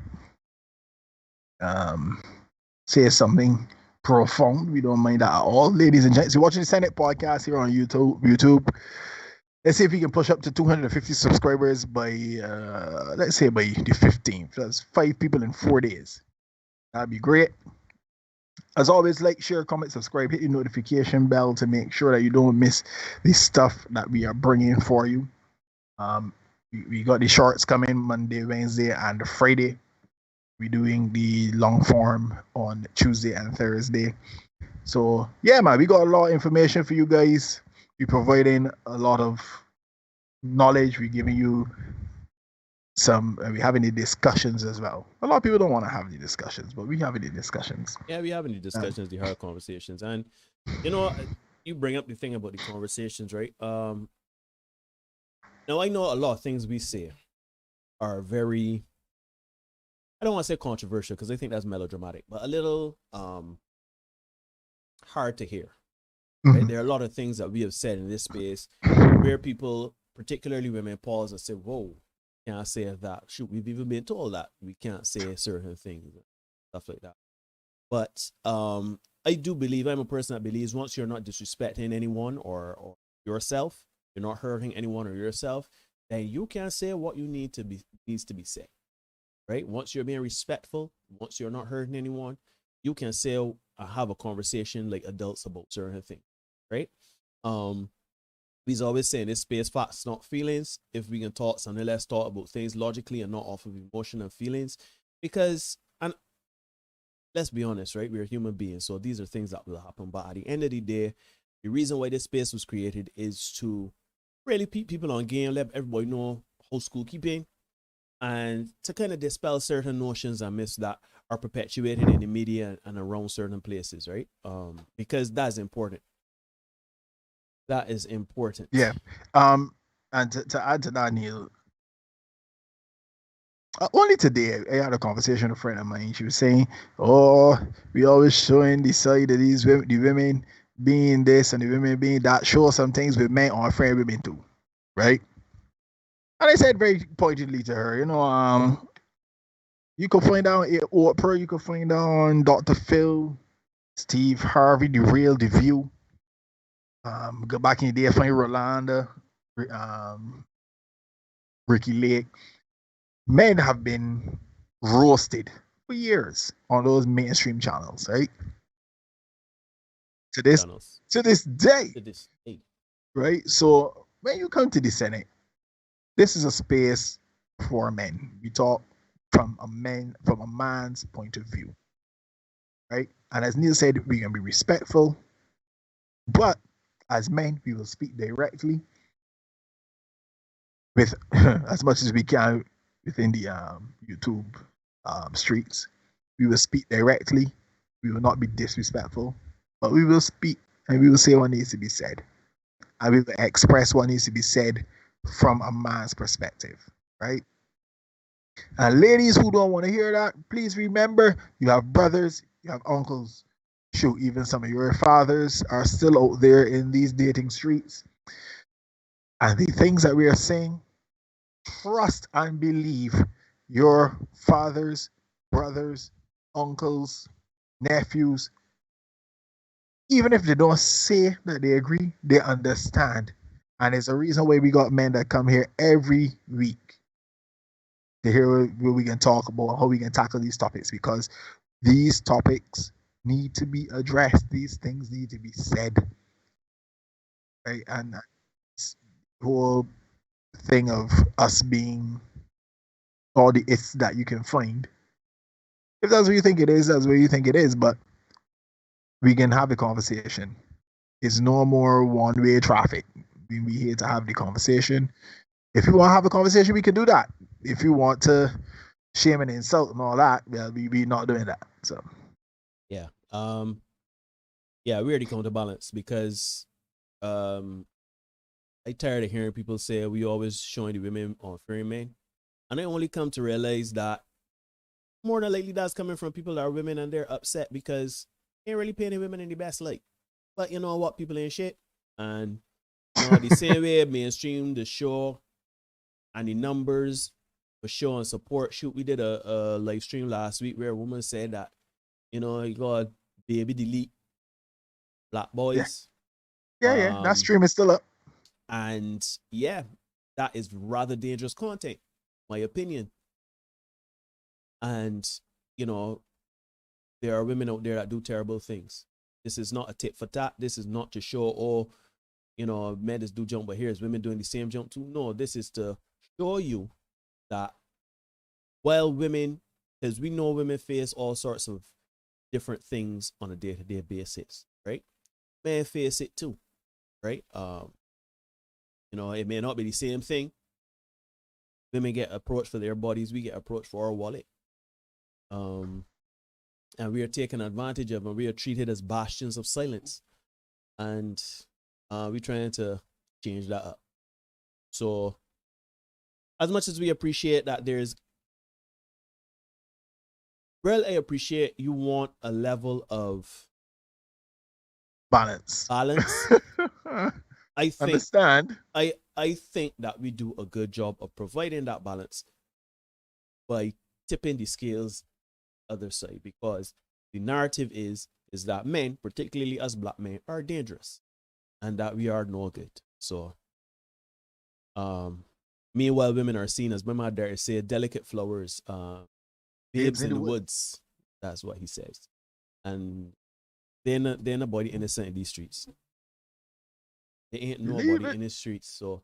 S12: say something profound. We don't mind that at all. Ladies and gents, you're watching the Senate podcast here on YouTube. Let's see if we can push up to 250 subscribers by let's say by the 15th. That's 5 people in 4 days. That'd be great. As always, like, share, comment, subscribe, hit the notification bell to make sure that you don't miss the stuff that we are bringing for you. We got the shorts coming Monday, Wednesday, and Friday. We're doing the long form on Tuesday and Thursday. So yeah, man, we got a lot of information for you guys. We're providing a lot of knowledge. We're giving you we're having the discussions as well. A lot of people don't want to have the discussions, but we're having the discussions.
S9: Yeah, we're having the discussions, the hard conversations. And you know, you bring up the thing about the conversations, right? Now I know a lot of things we say are very, I don't want to say controversial because I think that's melodramatic, but a little hard to hear. Right?
S12: Mm-hmm.
S9: There are a lot of things that we have said in this space where people, particularly women, pause and say, whoa, can't say that. Shoot, we've even been told that we can't say certain things, stuff like that. But I do believe, I'm a person that believes once you're not disrespecting anyone or yourself, you're not hurting anyone or yourself, then you can say what you needs to be said. Right? Once you're being respectful, once you're not hurting anyone, you can say have a conversation like adults about certain things. Right? We's always saying this space facts, not feelings. If we can talk something, let's talk about things logically and not off of emotion and feelings. Because, and let's be honest, right? We're human beings, so these are things that will happen. But at the end of the day, the reason why this space was created is to really keep people on game, let everybody know how school keeping, and to kind of dispel certain notions and myths that are perpetuated in the media and around certain places, right? Because that's important. That is important.
S12: Yeah. And to add to that, Neil, only today I had a conversation with a friend of mine. She was saying, "Oh, we always showing the side of these women, the women being this and the women being that. Show some things with men or friend women too, right?" And I said very pointedly to her, you can find out Oprah, you can find out Dr. Phil, Steve Harvey, The Real, The View. Go back in the day, find Rolanda, Ricky Lake. Men have been roasted for years on those mainstream channels, right? To this day. Right? So when you come to the Senate, this is a space for men. We talk from a man's point of view. Right? And as Neil said, we can be respectful, but as men, we will speak directly with as much as we can within the YouTube streets. We will speak directly We will not be disrespectful, but we will speak and we will say what needs to be said. And we will express what needs to be said from a man's perspective, right? And ladies who don't want to hear that, please remember you have brothers, you have uncles. Shoot, even some of your fathers are still out there in these dating streets. And the things that we are saying, trust and believe your fathers, brothers, uncles, nephews, even if they don't say that they agree, they understand. And it's a reason why we got men that come here every week to hear what we can talk about, how we can tackle these topics, because these topics need to be addressed. These things need to be said. Right? And that's the whole thing of us being all the it's that you can find. If that's what you think it is, that's what you think it is. But we can have the conversation. It's no more one-way traffic. We here to have the conversation. If you want to have a conversation, we can do that. If you want to shame and insult and all that, well, we not doing that. So
S9: yeah, we already come to balance because I tired of hearing people say we always showing the women on fearing men, and I only come to realize that more than likely that's coming from people that are women and they're upset because they ain't really painting women in the best light. But you know what, people ain't shit, and you know, the same way mainstream the show and the numbers for showing support. Shoot, we did a live stream last week where a woman said that, you know, you got baby delete black boys.
S12: Yeah, that stream is still up.
S9: And yeah, that is rather dangerous content, my opinion. And, you know, there are women out there that do terrible things. This is not a tit for tat. This is not to show, oh, you know, men just do jump, but here's women doing the same jump too. No, this is to show you that while women, because we know women face all sorts of different things on a day-to-day basis, right? Men face it too, right? You know, it may not be the same thing. Women get approached for their bodies, we get approached for our wallet. And we are taken advantage of, and we are treated as bastions of silence. And we're trying to change that up. So as much as we appreciate that there's, well, I appreciate you want a level of
S12: balance.
S9: I think,
S12: understand.
S9: I think that we do a good job of providing that balance by tipping the scales other side, because the narrative is that men, particularly us black men, are dangerous and that we are no good. So meanwhile, women are seen, as my mother dare say, delicate flowers, babes in the woods. That's what he says. And they're nobody innocent in these streets. There ain't nobody in the streets. So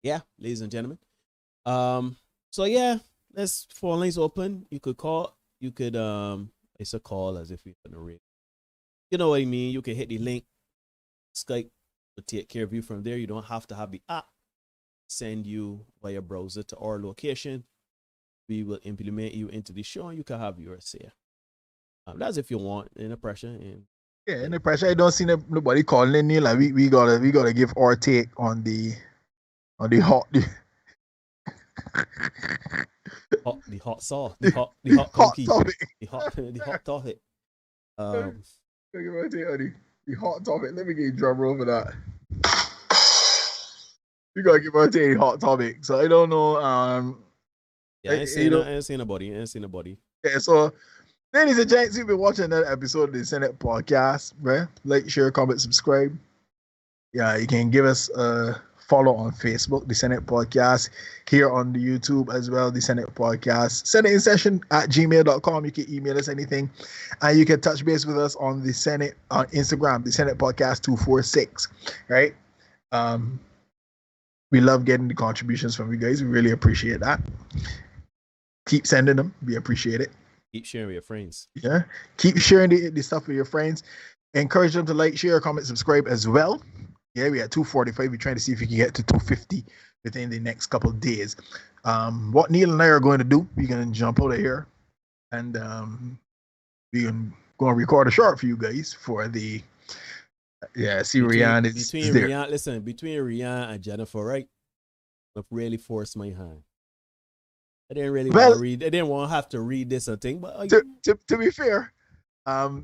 S9: yeah, ladies and gentlemen. So yeah, let's phone lines open. You could call. You could it's a call as if we're gonna ring. You know what I mean? You can hit the link. Skype will take care of you from there. You don't have to have the app send you via browser to our location. We will implement you into the show and you can have yours here. That's if you want, in the pressure. And
S12: yeah, in the pressure. I don't see nobody calling in. Like we gotta give our take on the hot
S9: the hot sauce, the hot topic. The hot topic.
S12: The hot topic. Let me get a drum roll for that. You gotta give our take the hot topic. So I don't know.
S9: Yeah, I ain't seen nobody.
S12: Yeah, so ladies and gents, you've been watching that episode of the Senate podcast, right? Like, share, comment, subscribe. Yeah, you can give us a follow on Facebook, the Senate Podcast, here on the YouTube as well, the Senate Podcast. Senate in session at gmail.com. You can email us anything. And you can touch base with us on the Senate on Instagram, the Senate Podcast 246. Right? We love getting the contributions from you guys. We really appreciate that. Keep sending them. We appreciate it.
S9: Keep sharing with your friends.
S12: Yeah. Keep sharing the stuff with your friends. Encourage them to like, share, comment, subscribe as well. Yeah, we at 245. We're trying to see if we can get to 250 within the next couple of days. What Neil and I are going to do, we're going to jump out of here and we're going to gonna record a short for you guys for the see Rihanna is
S9: between
S12: there.
S9: Rihanna, listen, between Rihanna and Jennifer, right? I've really forced my hand. I didn't really want to read. I didn't want to have to read this or thing, but
S12: to be fair,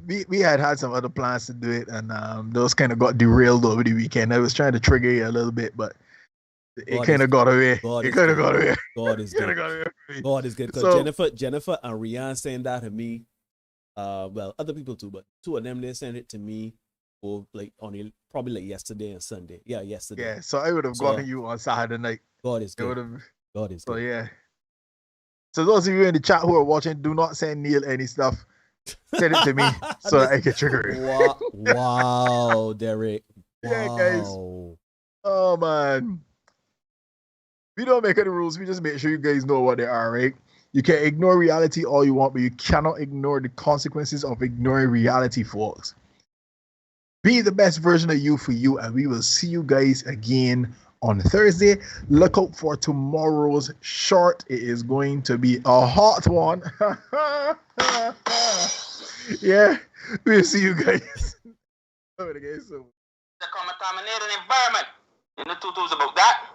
S12: we had some other plans to do it, and those kind of got derailed over the weekend. I was trying to trigger you a little bit, but it kind of got away. It kind of got away.
S9: God is good. God is good. Because Jennifer and Rihanna saying that to me. Well, other people too, but two of them they sent it to me, probably like yesterday and Sunday. Yeah, yesterday.
S12: Yeah, so I would have gotten you on Saturday night.
S9: God is good. God is good.
S12: So yeah. So those of you in the chat who are watching, do not send Neil any stuff. Send it to me so that I can trigger it.
S9: Wow, Derek. Wow.
S12: Yeah, guys. Oh man. We don't make any rules. We just make sure you guys know what they are, right? You can ignore reality all you want, but you cannot ignore the consequences of ignoring reality, folks. Be the best version of you for you, and we will see you guys again on Thursday. Look out for tomorrow's short. It is going to be a hot one. Yeah, we'll see you guys.
S13: The contaminated environment in the tutus about that.